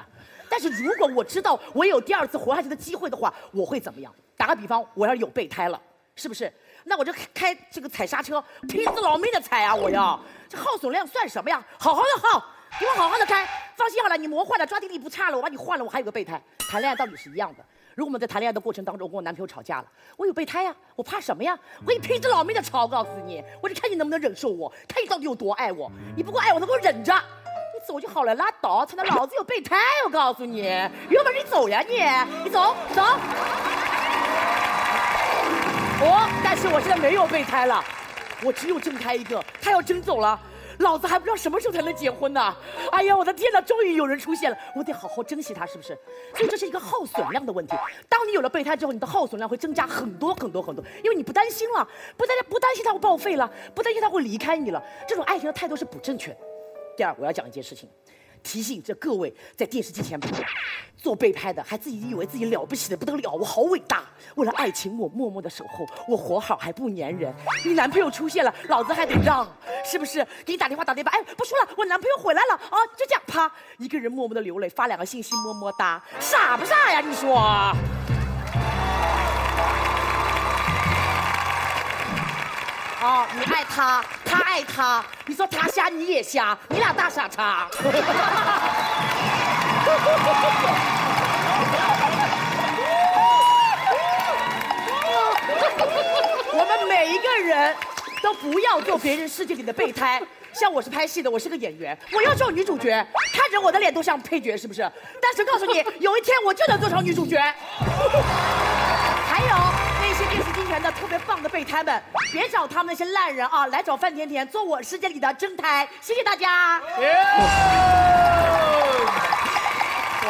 但是如果我知道我有第2次活下去的机会的话，我会怎么样？打个比方，我要有备胎了，是不是？那我就开这个踩刹车，拼死老命的踩啊！我要这耗损量算什么呀？好好的耗，给我好好的开。放心好了，你磨坏了，抓地力不差了，我把你换了，我还有个备胎。谈恋爱道理是一样的。如果我们在谈恋爱的过程当中，我跟我男朋友吵架了，我有备胎呀，我怕什么呀？我可以拼着老命的吵，我告诉你，我就看你能不能忍受我，看你到底有多爱我。你不够爱我，能给我忍着。你走就好了，拉倒，才能老子有备胎，我告诉你，有本事你走呀你走。但是我现在没有备胎了，我只有正胎一个，他要真走了，老子还不知道什么时候才能结婚呢。哎呀，我的天哪，终于有人出现了，我得好好珍惜他，是不是？所以这是一个耗损量的问题。当你有了备胎之后，你的耗损量会增加很多，因为你不担心了，不担心他会报废了，不担心他会离开你了。这种爱情的态度是不正确的。第二，我要讲一件事情。提醒这各位在电视机前做备胎的，还自己以为自己了不起的不得了，我好伟大。为了爱情，我默默的守候，我活好还不粘人。你男朋友出现了，老子还得让，是不是？给你打电话，哎，不说了，我男朋友回来了啊，就这样，啪，一个人默默的流泪，发2个信息，么么哒，傻不傻呀？你说？哦，你爱他，他爱他，你说他瞎你也瞎，你俩大傻叉。我们每一个人都不要做别人世界里的备胎。像我是拍戏的，我是个演员，我要做女主角，看着我的脸都像配角，是不是？但是告诉你，有一天我就能做成女主角。还有那些电视机前的特别棒的备胎们，别找他们那些烂人啊，来找范甜甜做我世界里的真胎。谢谢大家。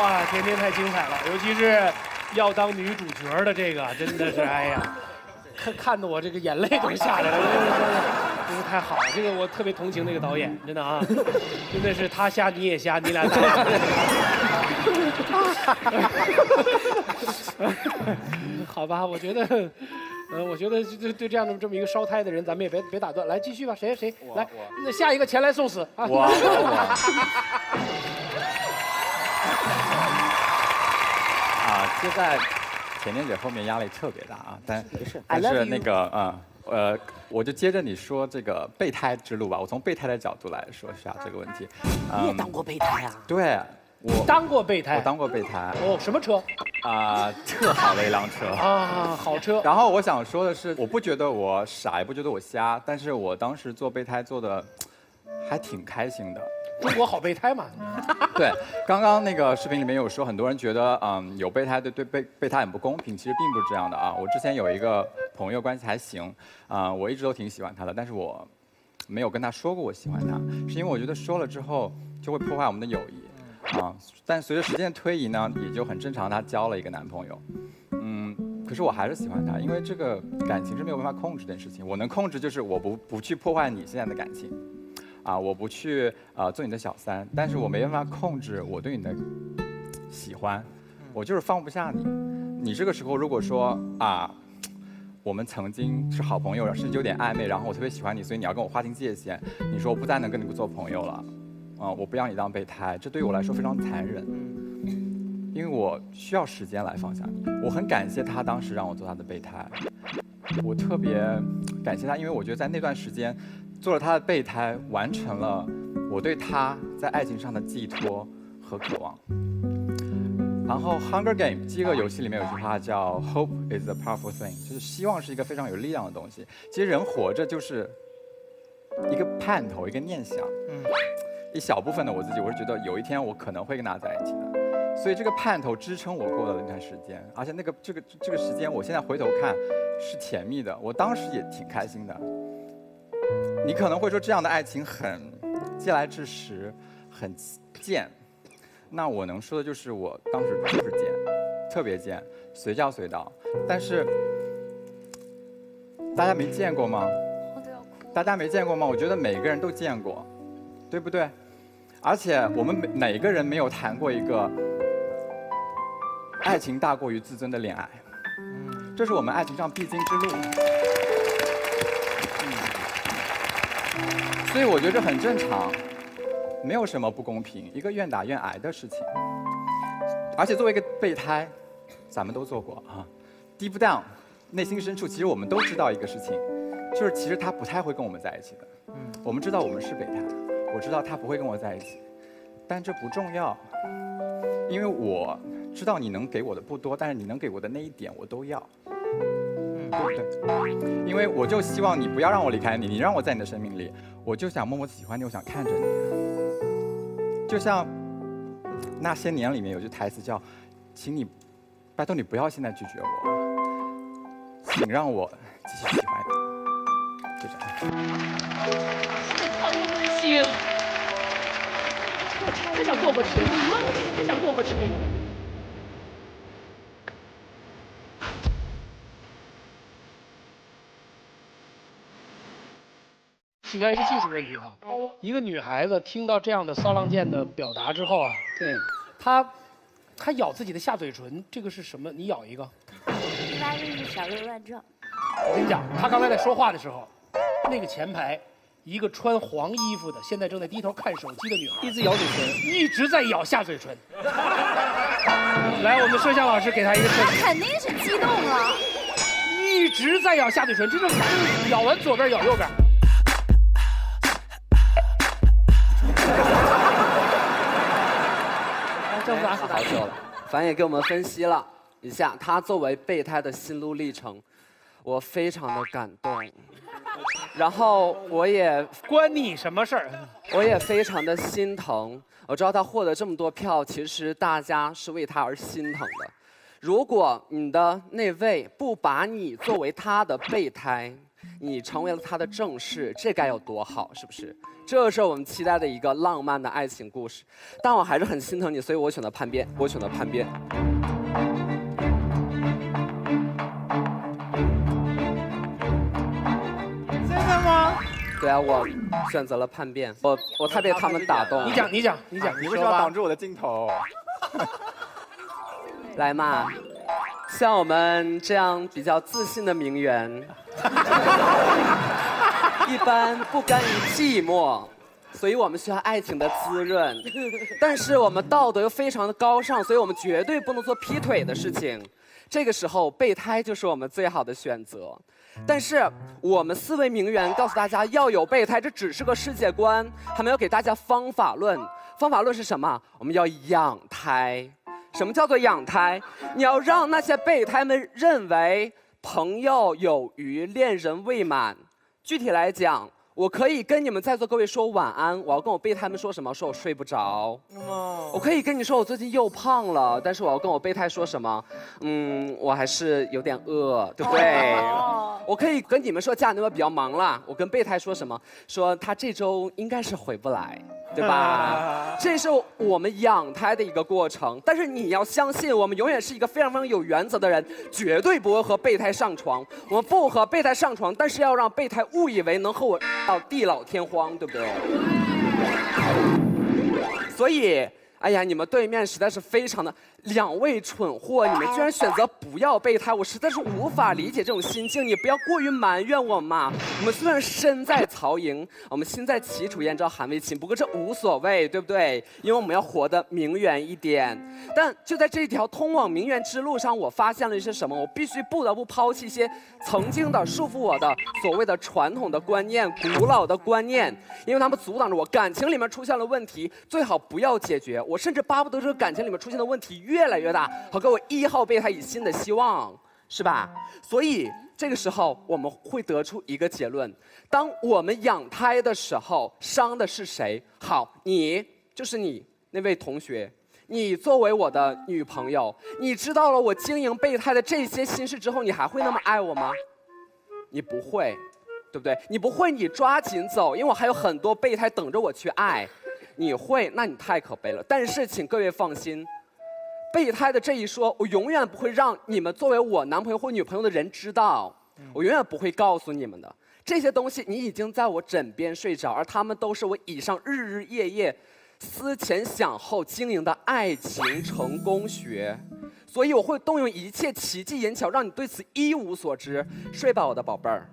哇，甜甜太精彩了，尤其是要当女主角的这个，真的是哎呀，看得我这个眼泪都下来了，真是太好了。这个我特别同情那个导演，真的啊，真的是他瞎你也瞎，你俩打。好吧，我觉得。我觉得对这样的这么一个烧胎的人，咱们也别打断，来继续吧，谁来？那下一个前来送死啊！我。就在甜甜姐后面压力特别大啊，但是那个我就接着你说这个备胎之路吧，我从备胎的角度来说一下这个问题。你也当过备胎啊？对。我当过备胎，我当过备胎。哦，什么车？特好的一辆车啊，好车。然后我想说的是，我不觉得我傻，也不觉得我瞎，但是我当时做备胎做的还挺开心的。中国好备胎嘛？对，刚刚那个视频里面有说，很多人觉得有备胎对备胎很不公平，其实并不是这样的啊。我之前有一个朋友关系还行，我一直都挺喜欢他的，但是我没有跟他说过我喜欢他，是因为我觉得说了之后就会破坏我们的友谊。但随着时间推移呢，也就很正常，她交了一个男朋友。可是我还是喜欢他，因为这个感情是没有办法控制的事情。我能控制就是我不去破坏你现在的感情，我不去做你的小三，但是我没办法控制我对你的喜欢，我就是放不下你。你这个时候如果说我们曾经是好朋友，甚至有点暧昧，然后我特别喜欢你，所以你要跟我划清界限，你说我不再能跟你做朋友了。我不要你当备胎，这对于我来说非常残忍，因为我需要时间来放下你。我很感谢他当时让我做他的备胎，我特别感谢他，因为我觉得在那段时间做了他的备胎，完成了我对他在爱情上的寄托和渴望。然后《Hunger Game》饥饿游戏里面有一句话叫 "Hope is a powerful thing"， 就是希望是一个非常有力量的东西。其实人活着就是一个盼头，一个念想。一小部分的我自己，我是觉得有一天我可能会跟他在一起的，所以这个盼头支撑我过了那段时间，而且这个时间，我现在回头看是甜蜜的，我当时也挺开心的。你可能会说这样的爱情很嗟来之食，很贱，那我能说的就是我当时就是贱，特别贱，随叫随到。但是大家没见过吗？大家没见过吗？我觉得每个人都见过。对不对？而且我们哪个人没有谈过一个爱情大过于自尊的恋爱？这是我们爱情上必经之路。所以我觉得这很正常，没有什么不公平，一个愿打愿挨的事情。而且作为一个备胎，咱们都做过啊。Deep down， 内心深处其实我们都知道一个事情，就是其实他不太会跟我们在一起的。我们知道我们是备胎。我知道他不会跟我在一起，但这不重要，因为我知道你能给我的不多，但是你能给我的那一点我都要，对不对？因为我就希望你不要让我离开你，你让我在你的生命里，我就想默默喜欢你，我想看着你。就像那些年里面有句台词叫“请你，拜托你不要现在拒绝我，请让我继续喜欢你”，就这样。他想过不去，他想过不去。请教一个技术问题啊，一个女孩子听到这样的骚浪贱的表达之后啊，对，她咬自己的下嘴唇，这个是什么？你咬一个。拉日小鹿乱撞。我跟你讲，她刚才在说话的时候，那个前排。一个穿黄衣服的，现在正在低头看手机的女孩，一直咬嘴唇，一直在咬下嘴唇。来，我们摄像老师给她一个称。她肯定是激动了，一直在咬下嘴唇，这是咬完左边咬右边。正在答。好久了。樊也给我们分析了一下他作为备胎的心路历程，我非常的感动。然后我也关你什么事儿？我也非常的心疼。我知道他获得这么多票，其实大家是为他而心疼的。如果你的那位不把你作为他的备胎，你成为了他的正室，这该有多好，是不是？这是我们期待的一个浪漫的爱情故事。但我还是很心疼你，所以我选择叛变。我选择叛变。真的吗？对啊，我选择了叛变。我太被他们打动了。你讲，你为什么要挡住我的镜头？来嘛，像我们这样比较自信的名媛，一般不甘于寂寞，所以我们需要爱情的滋润。但是我们道德又非常的高尚，所以我们绝对不能做劈腿的事情。这个时候，备胎就是我们最好的选择。但是我们4位名媛告诉大家要有备胎，这只是个世界观，还没有给大家方法论。方法论是什么？我们要养胎。什么叫做养胎？你要让那些备胎们认为朋友有余，恋人未满。具体来讲，我可以跟你们在座各位说晚安，我要跟我备胎们说什么？说我睡不着。我可以跟你说我最近又胖了，但是我要跟我备胎说什么？我还是有点饿，对不对？我可以跟你们说家里面比较忙了，我跟备胎说什么？说他这周应该是回不来。对吧？这是我们养胎的一个过程，但是你要相信，我们永远是一个非常非常有原则的人，绝对不会和备胎上床。我们不和备胎上床，但是要让备胎误以为能和我到地老天荒，对不对？所以，哎呀，你们对面实在是非常的2位蠢货，你们居然选择不要备胎，我实在是无法理解这种心境。你不要过于埋怨我嘛。我们虽然身在曹营，我们心在齐楚燕赵韩魏秦，不过这无所谓，对不对？因为我们要活得名媛一点。但就在这条通往名媛之路上，我发现了一些什么？我必须不得不抛弃一些曾经的束缚我的所谓的传统的观念、古老的观念，因为他们阻挡着我。感情里面出现了问题，最好不要解决。我甚至巴不得这个感情里面出现的问题越来越大，好给我1号备胎以新的希望，是吧？所以这个时候我们会得出一个结论：当我们养胎的时候，伤的是谁？好，你就是你那位同学，你作为我的女朋友，你知道了我经营备胎的这些心事之后，你还会那么爱我吗？你不会，对不对？你不会，你抓紧走，因为我还有很多备胎等着我去爱。你会，那你太可悲了。但是请各位放心，备胎的这一说，我永远不会让你们作为我男朋友或女朋友的人知道，我永远不会告诉你们的。这些东西你已经在我枕边睡着，而他们都是我以上日日夜夜思前想后经营的爱情成功学。所以我会动用一切奇技淫巧，让你对此一无所知。睡吧，我的宝贝儿。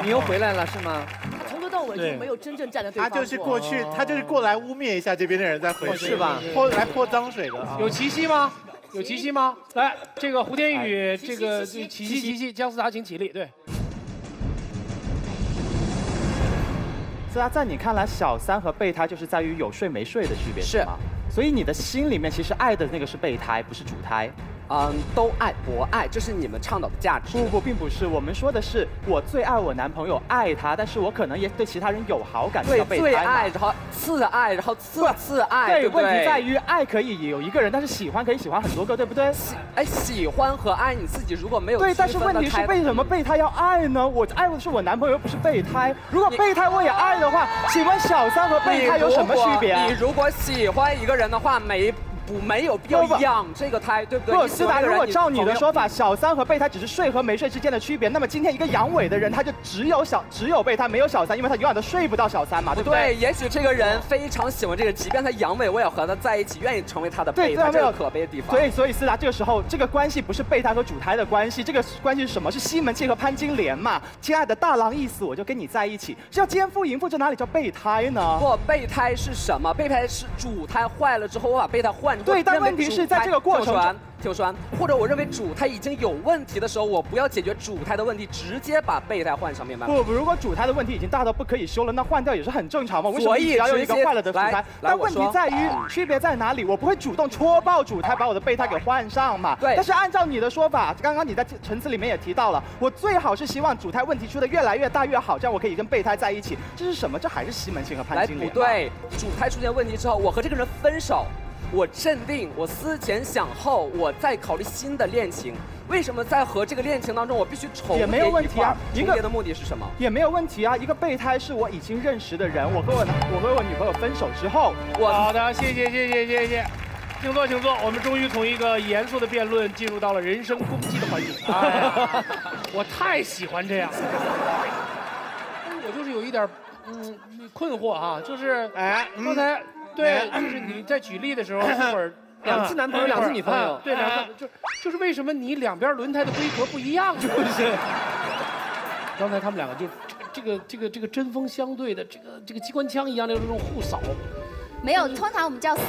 你又回来了是吗？他从头到尾就没有真正站在对方。他就是过去，他就是过来污蔑一下这边的人，再回去是吧？来泼脏水的啊。有齐溪吗？有齐溪吗？来，这个胡天宇，这个齐溪，姜思达请起立，对。所以在你看来，小三和备胎就是在于有睡没睡的区别，是吗？所以你的心里面其实爱的那个是备胎，不是主胎。都爱博爱，这是你们倡导的价值。不，并不是，我们说的是我最爱我男朋友，爱他，但是我可能也对其他人有好感，对，最爱，然后次爱，然后次爱，对不对？问题在于爱可以有一个人，但是喜欢可以喜欢很多个，对不对？喜欢和爱你自己如果没有对，但是问题是为什么备胎要爱呢？我爱的是我男朋友，又不是备胎。如果备胎我也爱的话，请问小三和备胎有什么区别？你如果喜欢一个人的话，没有必要养这个胎，对不对？不，思达，如果照你的说法，小三和备胎只是睡和没睡之间的区别，那么今天一个阳痿的人，他就只有备胎，没有小三，因为他永远都睡不到小三嘛，对不对？对，也许这个人非常喜欢这个人，即便他阳痿，我也要和他在一起，愿意成为他的备胎，这是可悲的地方。所以思达，这个时候这个关系不是备胎和主胎的关系，这个关系是什么？是西门庆和潘金莲嘛？亲爱的大郎一死，我就跟你在一起，是要奸夫淫妇，这哪里叫备胎呢？不，备胎是什么？备胎是主胎坏了之后，我把备胎换你给我对，但认为问题是主胎在这个过程中听我说完，或者我认为主胎已经有问题的时候，我不要解决主胎的问题，直接把备胎换上，明白吗？不，如果主胎的问题已经大到不可以修了，那换掉也是很正常嘛。为什么所以你只要有一个直接坏了的主胎？来但问题我说在于区别在哪里？我不会主动戳爆主胎，把我的备胎给换上嘛。对但是按照你的说法，刚刚你在陈词里面也提到了，我最好是希望主胎问题出的越来越大越好，这样我可以跟备胎在一起。这是什么？这还是西门庆和潘来，金莲？不对，主胎出现问题之后，我和这个人分手，我镇定，我思前想后，我再考虑新的恋情。为什么在和这个恋情当中，我必须重叠也没有问题啊一块儿重叠的目的是什么？也没有问题啊，一个备胎是我已经认识的人，我和我女朋友分手之后，好的，谢谢，请坐，请坐。我们终于从一个严肃的辩论进入到了人身攻击的环节。哎呀，我太喜欢这样。我就是有一点困惑哈，就是刚才对，就是你在举例的时候，一会儿2次男朋友2次女朋友，对，2个就是为什么你两边轮胎的规格不一样？就是刚才他们两个就这个针锋相对的，这个机关枪一样的这种互扫。没有，通常我们叫撕。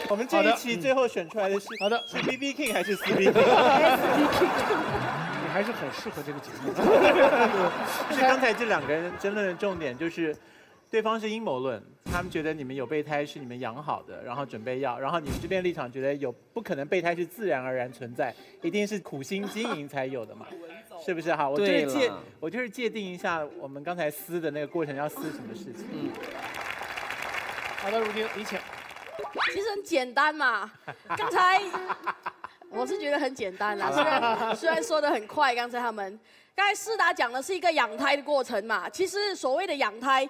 我们这一期最后选出来的是好的，是 BB King 还是 CB King？ 你还是很适合这个节目。就是刚才这两个人争论的重点就是，对方是阴谋论，他们觉得你们有备胎是你们养好的，然后准备要，然后你们这边立场觉得有不可能备胎是自然而然存在，一定是苦心经营才有的嘛，是不是哈？我就是界定一下我们刚才撕的那个过程要撕什么事情。好的，如婷，你请。其实很简单嘛，刚才我是觉得很简单啦，虽然说的很快，刚才世达讲的是一个养胎的过程嘛，其实所谓的养胎，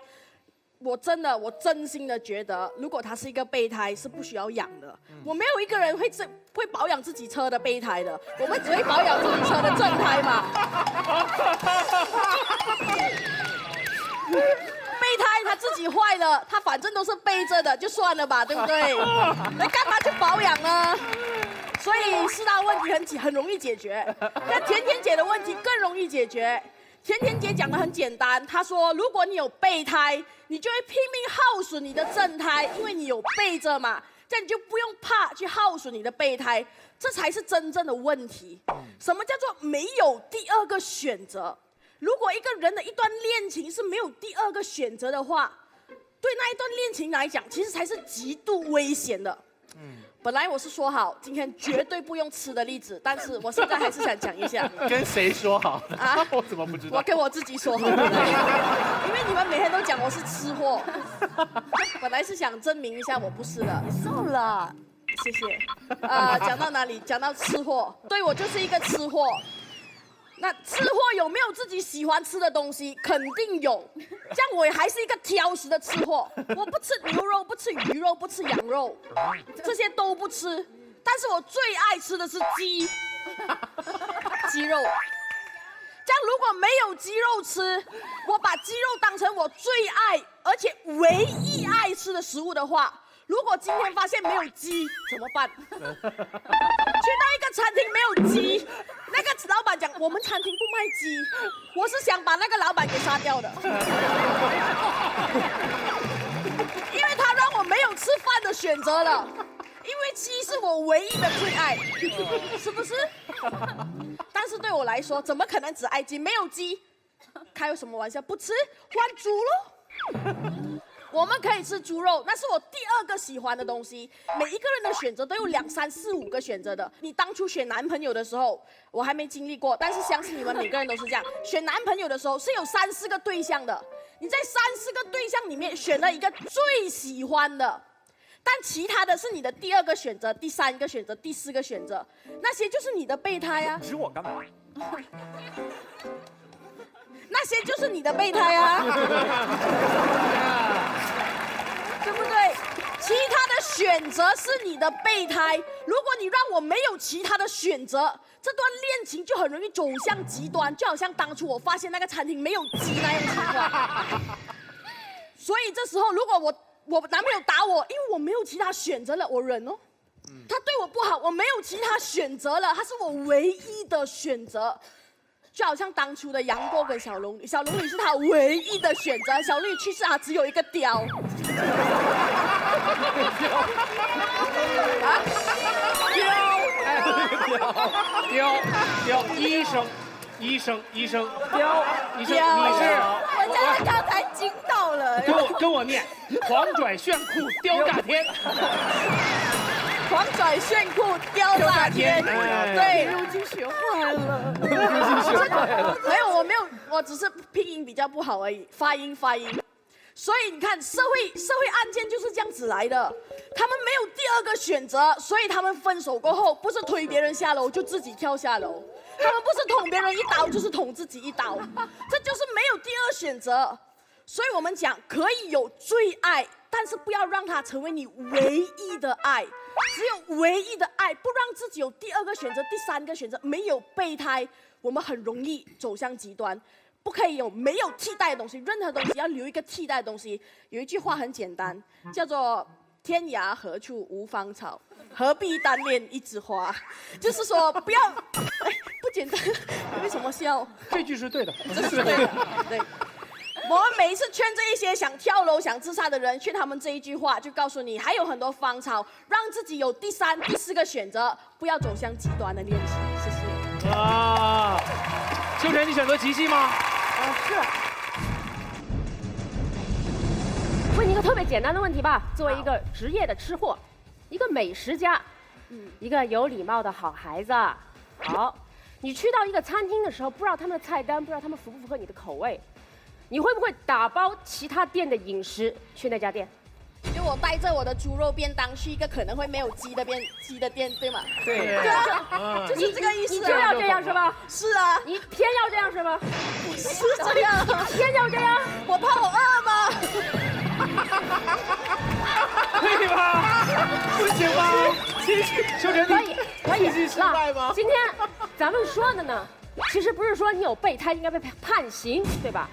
我真心的觉得，如果它是一个备胎，是不需要养的。我没有一个人会保养自己车的备胎的，我们只会保养自己车的正胎嘛。备胎它自己坏了，它反正都是背着的，就算了吧，对不对？那干嘛去保养呢？所以四大问题很容易解决，那甜甜姐的问题更容易解决。甜甜姐讲的很简单，她说如果你有备胎，你就会拼命耗损你的正胎，因为你有备着嘛，这样你就不用怕去耗损你的备胎，这才是真正的问题。什么叫做没有第二个选择？如果一个人的一段恋情是没有第二个选择的话，对那一段恋情来讲，其实才是极度危险的。本来我是说好今天绝对不用吃的例子，但是我现在还是想讲一下。跟谁说好的？啊，我怎么不知道？我跟我自己说好的，因为你们每天都讲我是吃货，本来是想证明一下我不是的。瘦了，谢谢。讲到哪里？讲到吃货，对我就是一个吃货。那吃货有没有自己喜欢吃的东西？肯定有。这样我也还是一个挑食的吃货，我不吃牛肉，不吃鱼肉，不吃羊肉，这些都不吃。但是我最爱吃的是鸡肉。这样如果没有鸡肉吃，我把鸡肉当成我最爱而且唯一爱吃的食物的话，如果今天发现没有鸡怎么办？去到一个餐厅没有鸡，那个老板讲我们餐厅不卖鸡，我是想把那个老板给杀掉的，因为他让我没有吃饭的选择了，因为鸡是我唯一的最爱，是不是？但是对我来说，怎么可能只爱鸡？没有鸡，开什么玩笑？不吃换猪喽。我们可以吃猪肉，那是我第二个喜欢的东西。每一个人的选择都有2、3、4、5个选择的。你当初选男朋友的时候，我还没经历过，但是相信你们每个人都是这样。选男朋友的时候是有3、4个对象的，你在3、4个对象里面选了一个最喜欢的，但其他的是你的第2个选择、第3个选择、第4个选择，那些就是你的备胎啊。指我干嘛？那些就是你的备胎啊，对不对？其他的选择是你的备胎。如果你让我没有其他的选择，这段恋情就很容易走向极端，就好像当初我发现那个餐厅没有鸡那样的情况。所以这时候，如果我男朋友打我，因为我没有其他选择了，我忍哦。他对我不好，我没有其他选择了，他是我唯一的选择。就好像当初的杨过跟小龙女，小龙女是他唯一的选择，小龙女去世啊只有一个雕。雕，医生，雕，你是我家刚才惊到了。跟我念，狂拽炫酷雕炸天。狂拽炫酷雕炸天，对，如今学坏了，没有，我没有，我只是拼音比较不好而已，发音。所以你看，社会案件就是这样子来的，他们没有第二个选择，所以他们分手过后，不是推别人下楼，就自己跳下楼，他们不是捅别人一刀，就是捅自己一刀，这就是没有第二选择。所以我们讲可以有最爱，但是不要让它成为你唯一的爱。只有唯一的爱，不让自己有第二个选择、第三个选择，没有备胎，我们很容易走向极端。不可以有没有替代的东西，任何东西要留一个替代的东西。有一句话很简单，叫做“天涯何处无芳草，何必单恋一枝花”，就是说不要，不简单，为什么笑？这句是对的，这是对的，对。我们每一次劝这一些想跳楼、想自杀的人，劝他们这一句话，就告诉你还有很多芳草，让自己有第三、第四个选择，不要走向极端的恋情。谢谢。啊，秋晨，你选择齐溪吗？是。问你一个特别简单的问题吧，作为一个职业的吃货，一个美食家，一个有礼貌的好孩子。好，你去到一个餐厅的时候，不知道他们的菜单，不知道他们符不符合你的口味。你会不会打包其他店的饮食去那家店？就我带着我的猪肉便当去一个可能会没有鸡的店，对吗？对，就是这个意思。你就要这样是吧？是啊。你偏要这样是吧？不是这样，偏要这样？我怕我饿吗？可以吧？不行吗？秋晨，可以。继续失败吗？今天咱们说的呢，其实不是说你有备胎应该被判刑，对吧？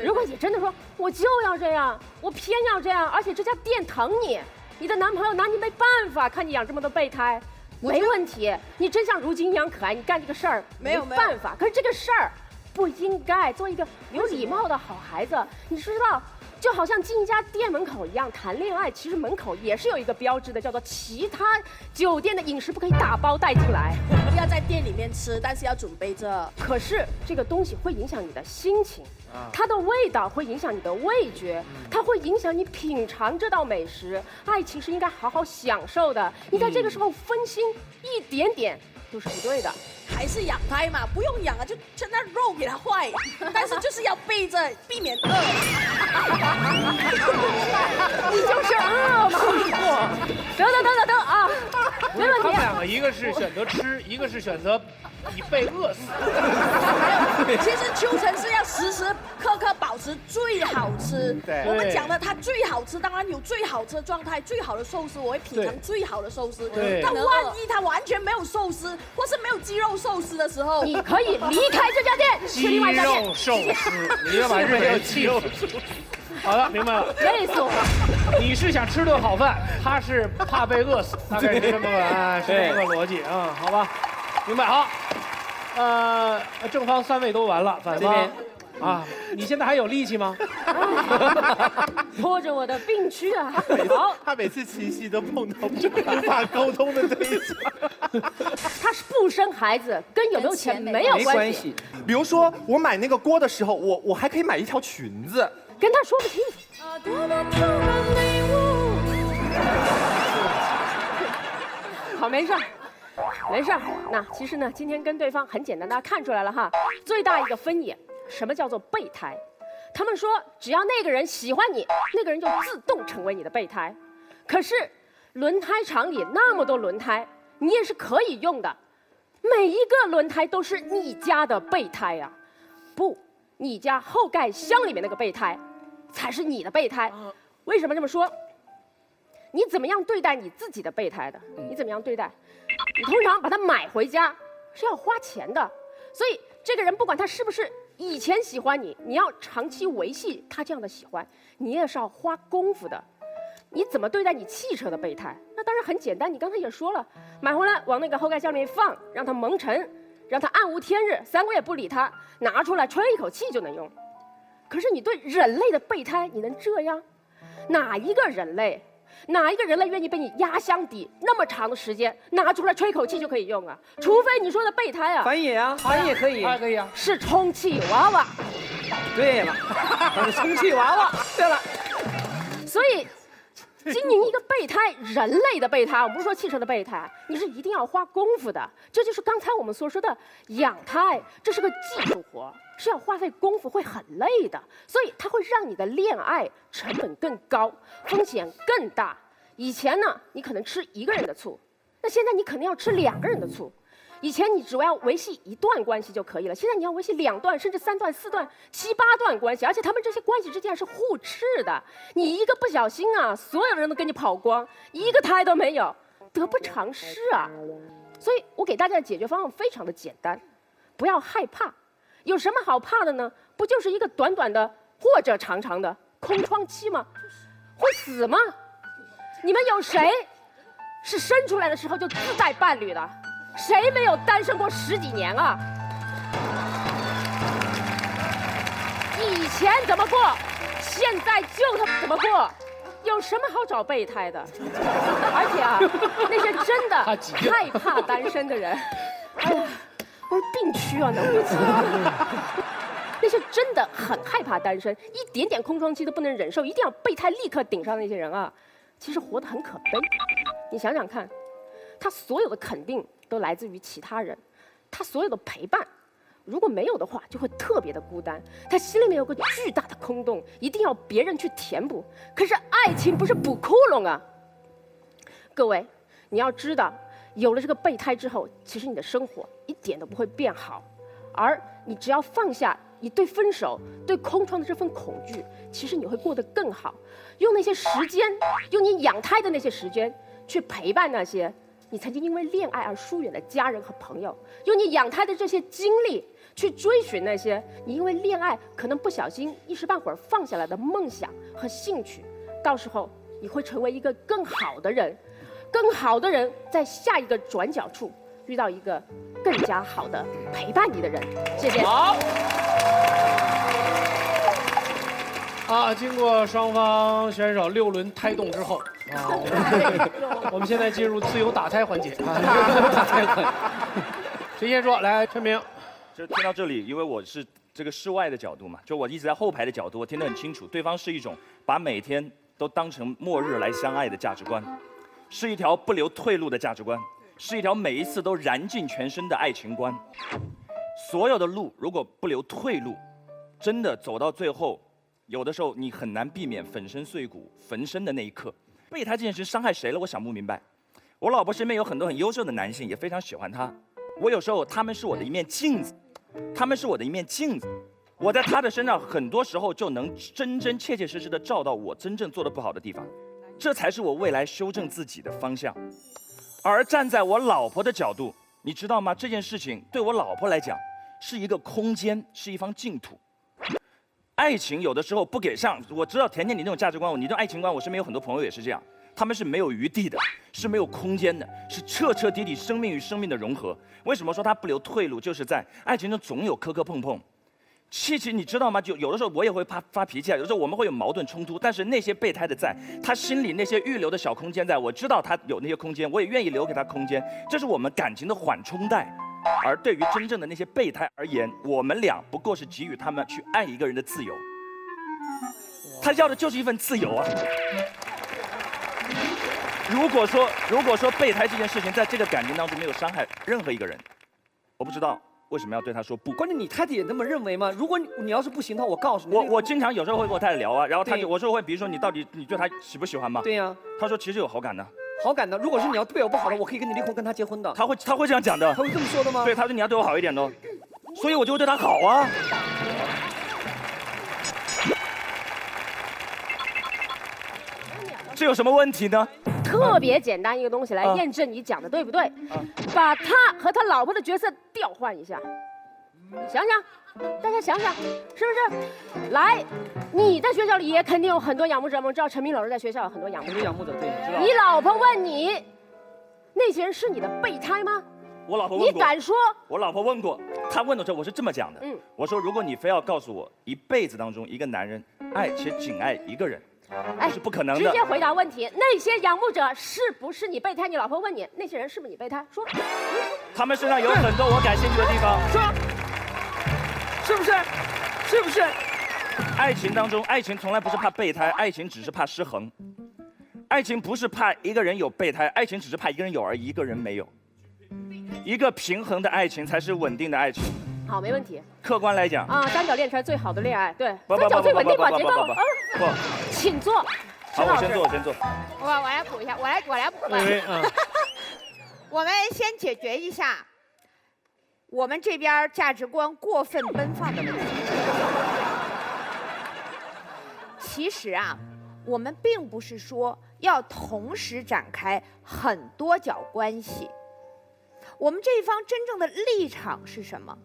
如果你真的说我就要这样，我偏要这样，而且这家店疼你，你的男朋友拿你没办法，看你养这么多备胎，没问题。你真像如今一样可爱，你干这个事儿没有办法。可是这个事儿不应该做一个有礼貌的好孩子，你知道？就好像进一家店门口一样，谈恋爱其实门口也是有一个标志的，叫做其他酒店的饮食不可以打包带进来。不要在店里面吃，但是要准备着。可是这个东西会影响你的心情，它的味道会影响你的味觉，它会影响你品尝这道美食。爱情是应该好好享受的，你在这个时候分心一点点都是不对的。还是养胎嘛，不用养啊，就那肉给它坏，但是就是要备着，避免饿。你就是饿嘛！得啊，没问题。他们两个一个是选择吃，一个是选择以被饿死。其实秋晨是要时时刻刻保持最好吃。对，我们讲的它最好吃，当然有最好吃的状态，最好的寿司，我会品尝最好的寿司。对。但万一它完全没有寿司，或是没有鸡肉寿司的时候，你可以离开这家店，去另外一家店。鸡肉寿司，你要把日本人气死。好的，明白了。累死我！你是想吃顿好饭，他是怕被饿死，大概是这么个逻辑啊，好吧？明白好。正方3位都完了，反方啊，你现在还有力气吗？拖着我的病躯啊！好，他每次七夕都碰到无法沟通的对象。他是不生孩子，跟有没有钱没有关系。比如说我买那个锅的时候，我还可以买一条裙子。跟他说不清楚。好，没事儿。那其实呢，今天跟对方很简单，大家看出来了哈。最大一个分野，什么叫做备胎？他们说，只要那个人喜欢你，那个人就自动成为你的备胎。可是，轮胎厂里那么多轮胎，你也是可以用的，每一个轮胎都是你家的备胎呀。不，你家后盖箱里面那个备胎，才是你的备胎。为什么这么说？你怎么样对待你自己的备胎的？你怎么样对待？你通常把它买回家是要花钱的，所以这个人不管他是不是以前喜欢你，你要长期维系他这样的喜欢，你也是要花功夫的。你怎么对待你汽车的备胎？那当然很简单，你刚才也说了，买回来往那个后盖箱里面放，让它蒙尘，让它暗无天日，3个月不理他，拿出来吹一口气就能用。可是你对人类的备胎，你能这样？哪一个人类愿意被你压箱底那么长的时间拿出来吹口气就可以用啊？除非你说的备胎啊，翻译啊，翻译也可以，可以啊，是充气娃娃。对了，充气娃娃。对了，所以经营一个备胎，人类的备胎，我们不是说汽车的备胎，你是一定要花功夫的。这就是刚才我们所说的养胎，这是个技术活，是要花费功夫，会很累的。所以它会让你的恋爱成本更高，风险更大。以前呢，你可能吃1个人的醋，那现在你可能要吃2个人的醋。以前你只要维系1段关系就可以了，现在你要维系2段，甚至3段、4段、7、8段关系，而且他们这些关系之间是互斥的。你一个不小心啊，所有人都跟你跑光，一个胎都没有，得不偿失啊。所以我给大家的解决方案非常的简单，不要害怕。有什么好怕的呢？不就是一个短短的或者长长的空窗期吗？会死吗？你们有谁是生出来的时候就自带伴侣的？谁没有单身过10几年啊？以前怎么过，现在就怎么过，有什么好找备胎的？而且啊，那些真的害怕单身的人，哎呀，我是病区啊，能不起？那些真的很害怕单身，一点点空窗期都不能忍受，一定要备胎立刻顶上那些人啊，其实活得很可悲。你想想看，他所有的肯定都来自于其他人，他所有的陪伴，如果没有的话，就会特别的孤单。他心里面有个巨大的空洞，一定要别人去填补。可是爱情不是补窟窿啊！各位，你要知道，有了这个备胎之后，其实你的生活一点都不会变好，而你只要放下你对分手、对空窗的这份恐惧，其实你会过得更好。用那些时间，用你养胎的那些时间，去陪伴那些你曾经因为恋爱而疏远的家人和朋友，用你养胎的这些经历去追寻那些你因为恋爱可能不小心一时半会儿放下来的梦想和兴趣。到时候你会成为一个更好的人，更好的人在下一个转角处遇到一个更加好的陪伴你的人。谢谢。好。经过双方选手6轮胎动之后，我们现在进入自由打胎环节。打胎环节，谁先说？来，陈明。就听到这里，因为我是这个室外的角度嘛，就我一直在后排的角度，我听得很清楚，对方是一种把每天都当成末日来相爱的价值观，是一条不留退路的价值观，是一条每一次都燃尽全身的爱情观。所有的路如果不留退路，真的走到最后，有的时候你很难避免粉身碎骨、焚身的那一刻。备胎这件事伤害谁了？我想不明白。我老婆身边有很多很优秀的男性，也非常喜欢她。我有时候他们是我的一面镜子，他们是我的一面镜子。我在他的身上很多时候就能真真切切实实的照到我真正做的不好的地方，这才是我未来修正自己的方向。而站在我老婆的角度，你知道吗？这件事情对我老婆来讲是一个空间，是一方净土。爱情有的时候不给上，我知道甜甜你那种价值观，你这种爱情观，我身边有很多朋友也是这样，他们是没有余地的，是没有空间的，是彻彻底底生命与生命的融合。为什么说他不留退路？就是在爱情中总有磕磕碰碰。其实你知道吗？就有的时候我也会发脾气啊，有的时候我们会有矛盾冲突，但是那些备胎的在，他心里那些预留的小空间在，我知道他有那些空间，我也愿意留给他空间，这是我们感情的缓冲带。而对于真正的那些备胎而言，我们俩不过是给予他们去爱一个人的自由，他要的就是一份自由啊。如果说备胎这件事情在这个感情当中没有伤害任何一个人，我不知道为什么要对他说不。关键你太太也那么认为吗？如果你要是不行的话，我告诉你，我经常有时候会跟我太太聊啊，然后他就我说会，比如说你到底你对他喜不喜欢吗？对呀。他说其实有好感的。好感的，如果是你要对我不好的，我可以跟你离婚，跟他结婚的。他会这样讲的。他会这么说的吗？对，他说你要对我好一点的，所以我就会对他好啊。这有什么问题呢？特别简单一个东西来验证你讲的对不对？把他和他老婆的角色调换一下，想想，大家想想，是不是？来，你在学校里也肯定有很多仰慕者，我们知道陈明老师在学校有很多仰慕者。仰慕者，对，知道。你老婆问你，那些人是你的备胎吗？我老婆问过。你敢说？我老婆问过，她问的时候我是这么讲的。我说如果你非要告诉我一辈子当中一个男人爱且仅爱一个人，这是不可能的。直接回答问题，那些仰慕者是不是你备胎？你老婆问你，那些人是不是你备胎？说。他们身上有很多我感兴趣的地方。说。是不是？是不是？爱情当中，爱情从来不是怕备胎，爱情只是怕失衡。爱情不是怕一个人有备胎，爱情只是怕一个人有而一个人没有。一个平衡的爱情才是稳定的爱情。好，没问题。客观来讲啊，三角恋才是最好的恋爱，对，不三角最稳定嘛，结构。不，请坐。好，我先坐，我先坐。我来补一下，我来补吧。我们先解决一下我们这边价值观过分奔放的问题。其实啊，我们并不是说要同时展开很多角关系。我们这一方真正的立场是什么？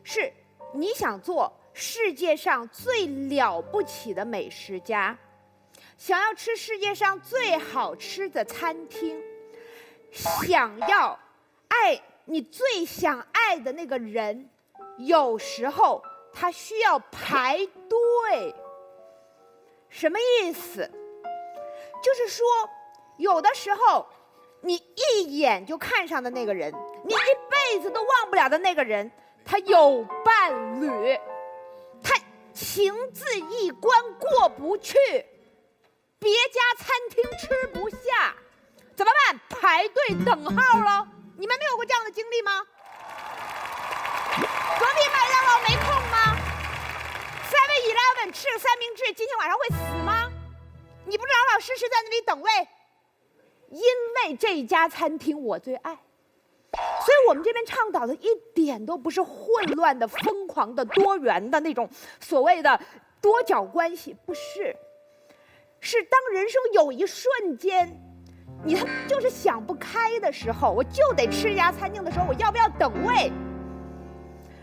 是你想做世界上最了不起的美食家，想要吃世界上最好吃的餐厅，想要爱你最想爱的那个人，有时候他需要排队。什么意思？就是说，有的时候你一眼就看上的那个人，你一辈子都忘不了的那个人，他有伴侣，他情字一关过不去，别家餐厅吃不下，怎么办？排队等号了。你们没有过这样的经历吗？隔壁麦当劳没空吗？7-Eleven 吃个三明治，今天晚上会死吗？你不是老老实实在那里等位？因为这一家餐厅我最爱，所以我们这边倡导的一点都不是混乱的、疯狂的、多元的那种所谓的多角关系，不是，是当人生有一瞬间，你就是想不开的时候，我就得吃一家餐厅的时候，我要不要等位？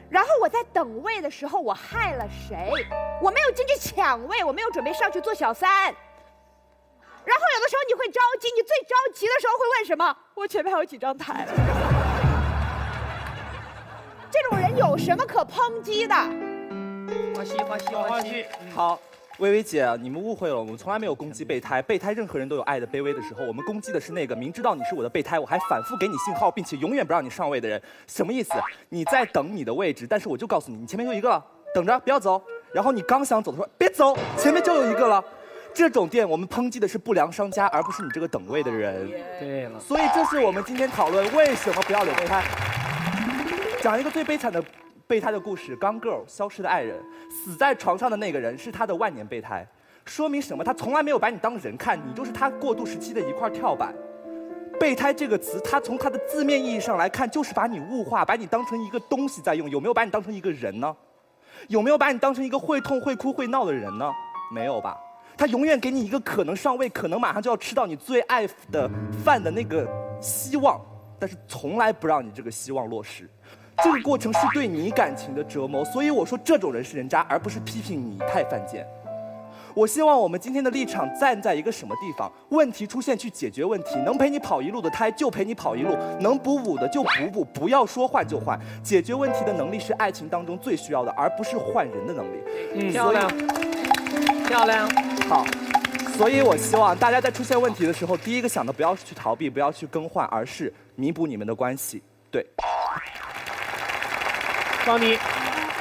然后我在等位的时候，我害了谁？我没有进去抢位，我没有准备上去做小三。然后有的时候你会着急，你最着急的时候会问什么？我前面还有几张台。这种人有什么可抨击的？花溪。好，薇薇姐，你们误会了，我们从来没有攻击备胎。备胎任何人都有爱的卑微的时候，我们攻击的是那个明知道你是我的备胎，我还反复给你信号，并且永远不让你上位的人。什么意思？你在等你的位置，但是我就告诉你，你前面有一个了，等着不要走。然后你刚想走的时候，别走，前面就有一个了。这种店我们抨击的是不良商家，而不是你这个等位的人。对了，所以这是我们今天讨论为什么不要留备胎。讲一个最悲惨的备胎的故事，刚 girl 消失的爱人，死在床上的那个人是他的万年备胎，说明什么？他从来没有把你当人看，你就是他过渡时期的一块跳板。备胎这个词，它从它的字面意义上来看，就是把你物化，把你当成一个东西在用。有没有把你当成一个人呢？有没有把你当成一个会痛会哭会闹的人呢？没有吧？他永远给你一个可能上位，可能马上就要吃到你最爱的饭的那个希望，但是从来不让你这个希望落实。这个过程是对你感情的折磨，所以我说这种人是人渣，而不是批评你太犯贱。我希望我们今天的立场站在一个什么地方？问题出现去解决问题，能陪你跑一路的胎就陪你跑一路，能补补的就补补，不要说换就换。解决问题的能力是爱情当中最需要的，而不是换人的能力。漂亮，漂亮。好，所以我希望大家在出现问题的时候，第一个想的不要去逃避，不要去更换，而是弥补你们的关系。对。方妮，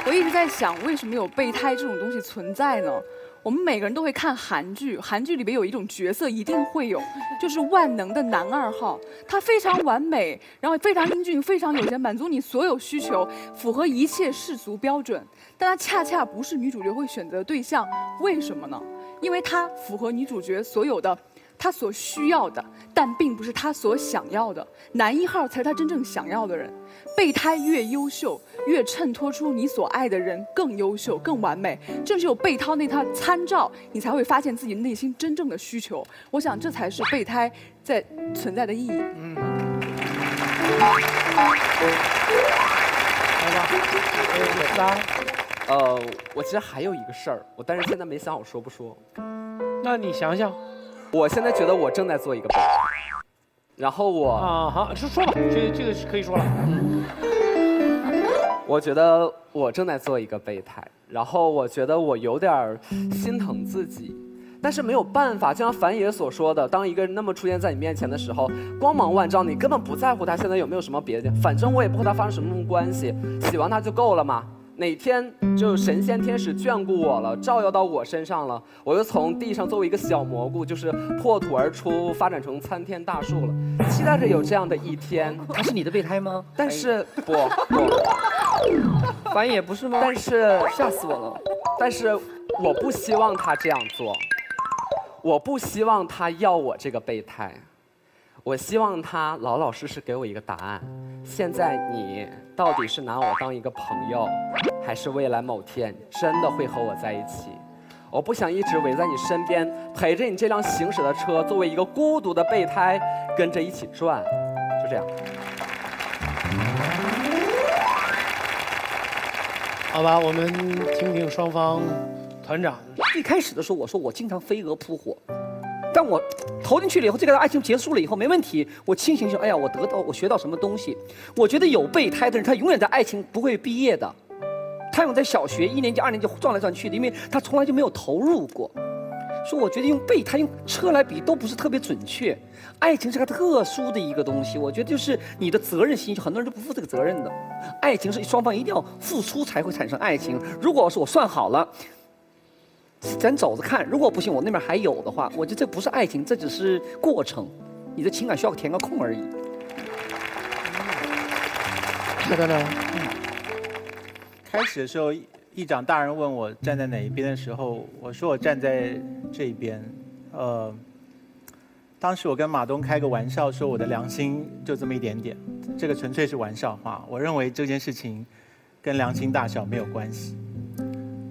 我一直在想，为什么有备胎这种东西存在呢？我们每个人都会看韩剧，韩剧里边有一种角色一定会有，就是万能的男二号，他非常完美，然后非常英俊，非常有钱，满足你所有需求，符合一切世俗标准，但他恰恰不是女主角会选择的对象，为什么呢？因为他符合女主角所有的他所需要的，但并不是他所想要的。男一号才是他真正想要的人。备胎越优秀，越衬托出你所爱的人更优秀、更完美。正是有备胎那套参照，你才会发现自己内心真正的需求。我想这才是备胎在存在的意义。我其实还有一个事儿，但是现在没想好说不说。那你想想。我现在觉得我正在做一个备胎。然后我好，说吧，这个是可以说了。我觉得我正在做一个备胎，然后我觉得我有点心疼自己，但是没有办法，就像樊爷所说的，当一个人那么出现在你面前的时候，光芒万丈，你根本不在乎他现在有没有什么别的，反正我也不和他发生什么关系，喜欢他就够了嘛。哪天就神仙天使眷顾我了，照耀到我身上了，我又从地上作为一个小蘑菇，就是破土而出，发展成参天大树了。期待着有这样的一天。他是你的备胎吗？但是不，樊爷不是吗？但是吓死我了。但是我不希望他这样做，我不希望他要我这个备胎，我希望他老老实实给我一个答案。现在你到底是拿我当一个朋友，还是未来某天真的会和我在一起？我不想一直围在你身边，陪着你这辆行驶的车，作为一个孤独的备胎，跟着一起转。就这样。好吧，我们听听双方团长。一开始的时候，我说我经常飞蛾扑火，但我投进去了以后，这个爱情结束了以后没问题，我清醒说，哎呀，我学到什么东西？我觉得有备胎的人，他永远在爱情不会毕业的，他永远在小学1年级、2年级转来转去的，因为他从来就没有投入过。说我觉得用备胎、用车来比都不是特别准确，爱情是个特殊的一个东西。我觉得就是你的责任心，很多人都不负这个责任的。爱情是双方一定要付出才会产生爱情。如果是我算好了，咱走着看，如果不行，我那边还有的话，我觉得这不是爱情，这只是过程。你的情感需要填个空而已。开始的时候，议长大人问我站在哪一边的时候，我说我站在这一边。当时我跟马东开个玩笑说我的良心就这么一点点，这个纯粹是玩笑话。我认为这件事情跟良心大小没有关系。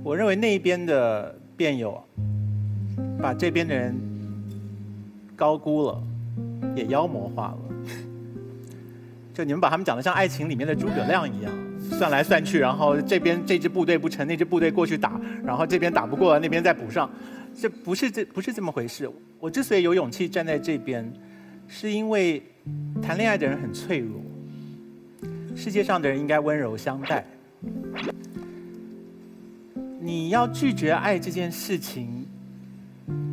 我认为那一边的辩友把这边的人高估了，也妖魔化了。就你们把他们讲得像爱情里面的诸葛亮一样，算来算去，然后这边这支部队不成，那支部队过去打，然后这边打不过了，那边再补上，这不是这么回事。我之所以有勇气站在这边，是因为谈恋爱的人很脆弱，世界上的人应该温柔相待。你要拒绝爱这件事情，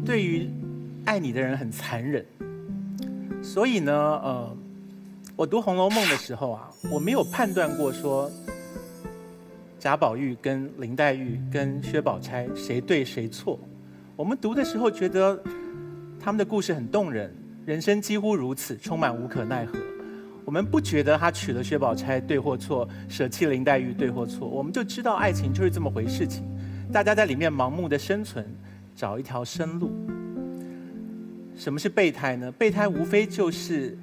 对于爱你的人很残忍。所以呢，我读《红楼梦》的时候啊，我没有判断过说贾宝玉跟林黛玉跟薛宝钗谁对谁错。我们读的时候觉得他们的故事很动人，人生几乎如此，充满无可奈何。我们不觉得他娶了薛宝钗对或错，舍弃林黛玉对或错，我们就知道爱情就是这么回事情。大家在里面盲目的生存，找一条生路。什么是备胎呢？备胎无非就是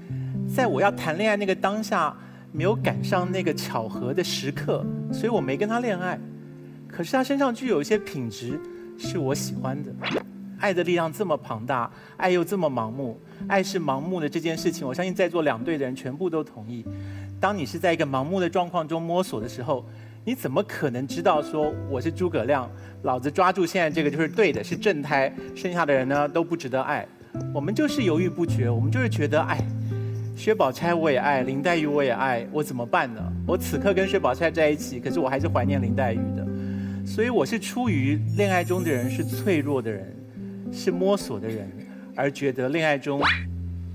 在我要谈恋爱那个当下，没有赶上那个巧合的时刻，所以我没跟他恋爱。可是他身上具有一些品质是我喜欢的。爱的力量这么庞大，爱又这么盲目，爱是盲目的这件事情，我相信在座2队的人全部都同意。当你是在一个盲目的状况中摸索的时候，你怎么可能知道说我是诸葛亮，老子抓住现在这个就是对的，是正胎，剩下的人呢都不值得爱。我们就是犹豫不决，我们就是觉得哎，薛宝钗我也爱，林黛玉我也爱，我怎么办呢？我此刻跟薛宝钗在一起，可是我还是怀念林黛玉的。所以我是出于恋爱中的人是脆弱的人，是摸索的人，而觉得恋爱中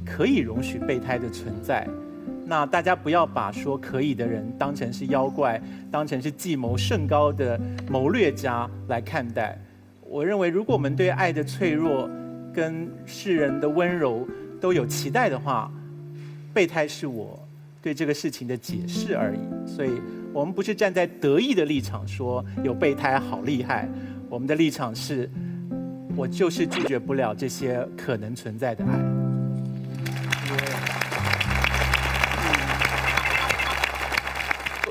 可以容许备胎的存在。那大家不要把说可以的人当成是妖怪，当成是计谋甚高的谋略家来看待。我认为如果我们对爱的脆弱跟世人的温柔都有期待的话，备胎是我对这个事情的解释而已。所以我们不是站在得意的立场说有备胎好厉害，我们的立场是我就是拒绝不了这些可能存在的爱。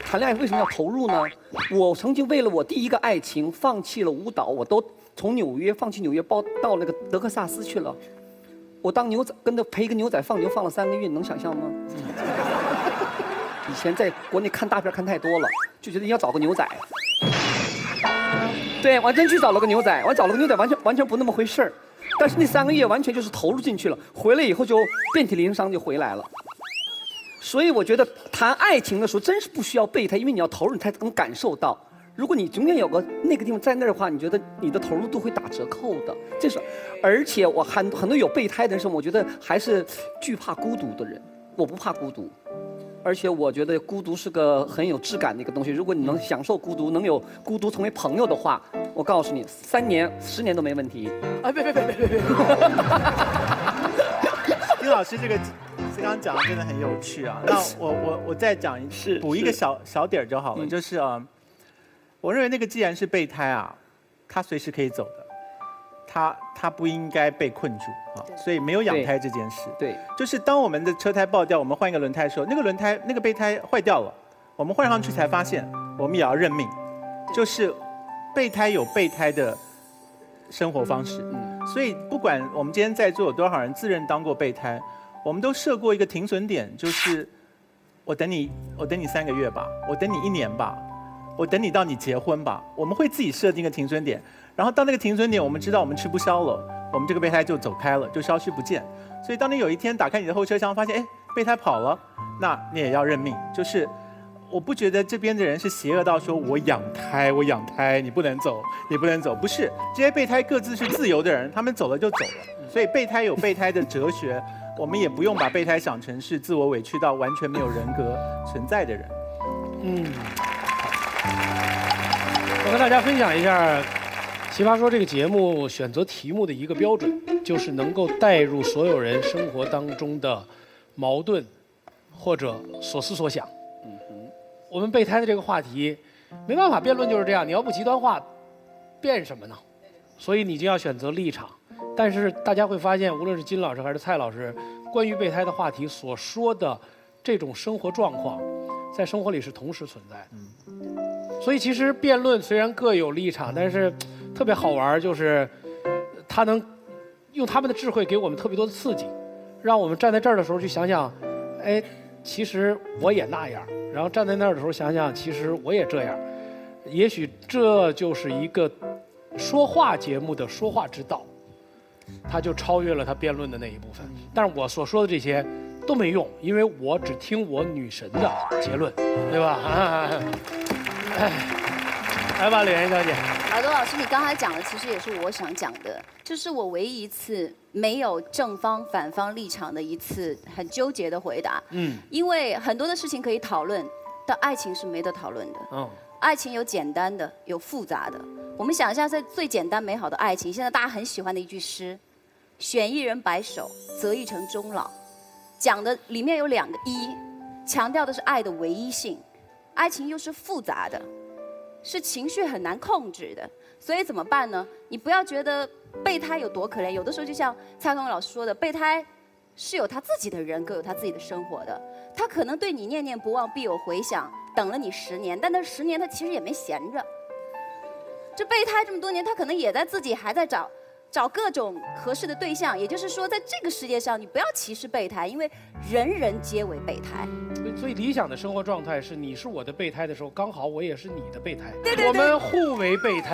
谈恋爱为什么要投入呢？我曾经为了我第一个爱情放弃了舞蹈，我都从纽约放弃纽约，到那个德克萨斯去了。我当牛仔，跟着陪一个牛仔放牛放了3个月，能想象吗？以前在国内看大片看太多了，就觉得要找个牛仔。对，我真去找了个牛仔，我找了个牛仔，完全不那么回事儿。但是那3个月完全就是投入进去了，回来以后就遍体鳞伤就回来了。所以我觉得谈爱情的时候真是不需要备胎，因为你要投入，你才能感受到。如果你永远有个那个地方在那儿的话，你觉得你的投入度会打折扣的。这是，而且我很多有备胎的时候，我觉得还是惧怕孤独的人。我不怕孤独，而且我觉得孤独是个很有质感的一个东西。如果你能享受孤独，能有孤独成为朋友的话，我告诉你，3年、10年都没问题。啊，别！丁老师这个刚刚讲的真的很有趣啊。那我再讲补一个小点就好了，就是我认为那个既然是备胎啊，他随时可以走的，他不应该被困住啊，所以没有养胎这件事。对，就是当我们的车胎爆掉，我们换一个轮胎的时候，那个备胎坏掉了，我们换上去才发现，我们也要认命。就是备胎有备胎的生活方式，所以不管我们今天在座有多少人自认当过备胎，我们都设过一个停损点，就是我等你3个月吧，我等你1年吧。我等你到你结婚吧，我们会自己设定一个停损点，然后到那个停损点，我们知道我们吃不消了，我们这个备胎就走开了，就消失不见。所以当你有一天打开你的后车厢，发现备胎跑了，那你也要认命。就是我不觉得这边的人是邪恶到说我养胎，你不能走，不是，这些备胎各自是自由的人，他们走了就走了。所以备胎有备胎的哲学，我们也不用把备胎想成是自我委屈到完全没有人格存在的人。我跟大家分享一下《奇葩说》这个节目选择题目的一个标准，就是能够带入所有人生活当中的矛盾或者所思所想。我们备胎的这个话题，没办法，辩论就是这样，你要不极端化，辩什么呢？所以你就要选择立场。但是大家会发现，无论是金老师还是蔡老师，关于备胎的话题所说的这种生活状况，在生活里是同时存在的。所以其实辩论虽然各有立场，但是特别好玩，就是他能用他们的智慧给我们特别多的刺激，让我们站在这儿的时候去想想，哎，其实我也那样，然后站在那儿的时候想想，其实我也这样。也许这就是一个说话节目的说话之道，它就超越了它辩论的那一部分。但是我所说的这些都没用，因为我只听我女神的结论，对吧？来吧，李媛小姐。耳朵老师，你刚才讲的其实也是我想讲的，这是我唯一一次没有正方反方立场的一次很纠结的回答。因为很多的事情可以讨论，但爱情是没得讨论的。爱情有简单的，有复杂的。我们想一下，在最简单美好的爱情，现在大家很喜欢的一句诗：“选一人白首，择一城终老。”讲的里面有2个一，强调的是爱的唯一性。爱情又是复杂的，是情绪很难控制的，所以怎么办呢？你不要觉得备胎有多可怜，有的时候就像蔡康永老师说的，备胎是有他自己的人格，有他自己的生活的。他可能对你念念不忘，必有回响，等了你10年，但那10年他其实也没闲着。这备胎这么多年，他可能也在自己还在找各种合适的对象。也就是说，在这个世界上，你不要歧视备胎，因为人人皆为备胎。所以理想的生活状态是，你是我的备胎的时候，刚好我也是你的备胎，对对对，我们互为备胎。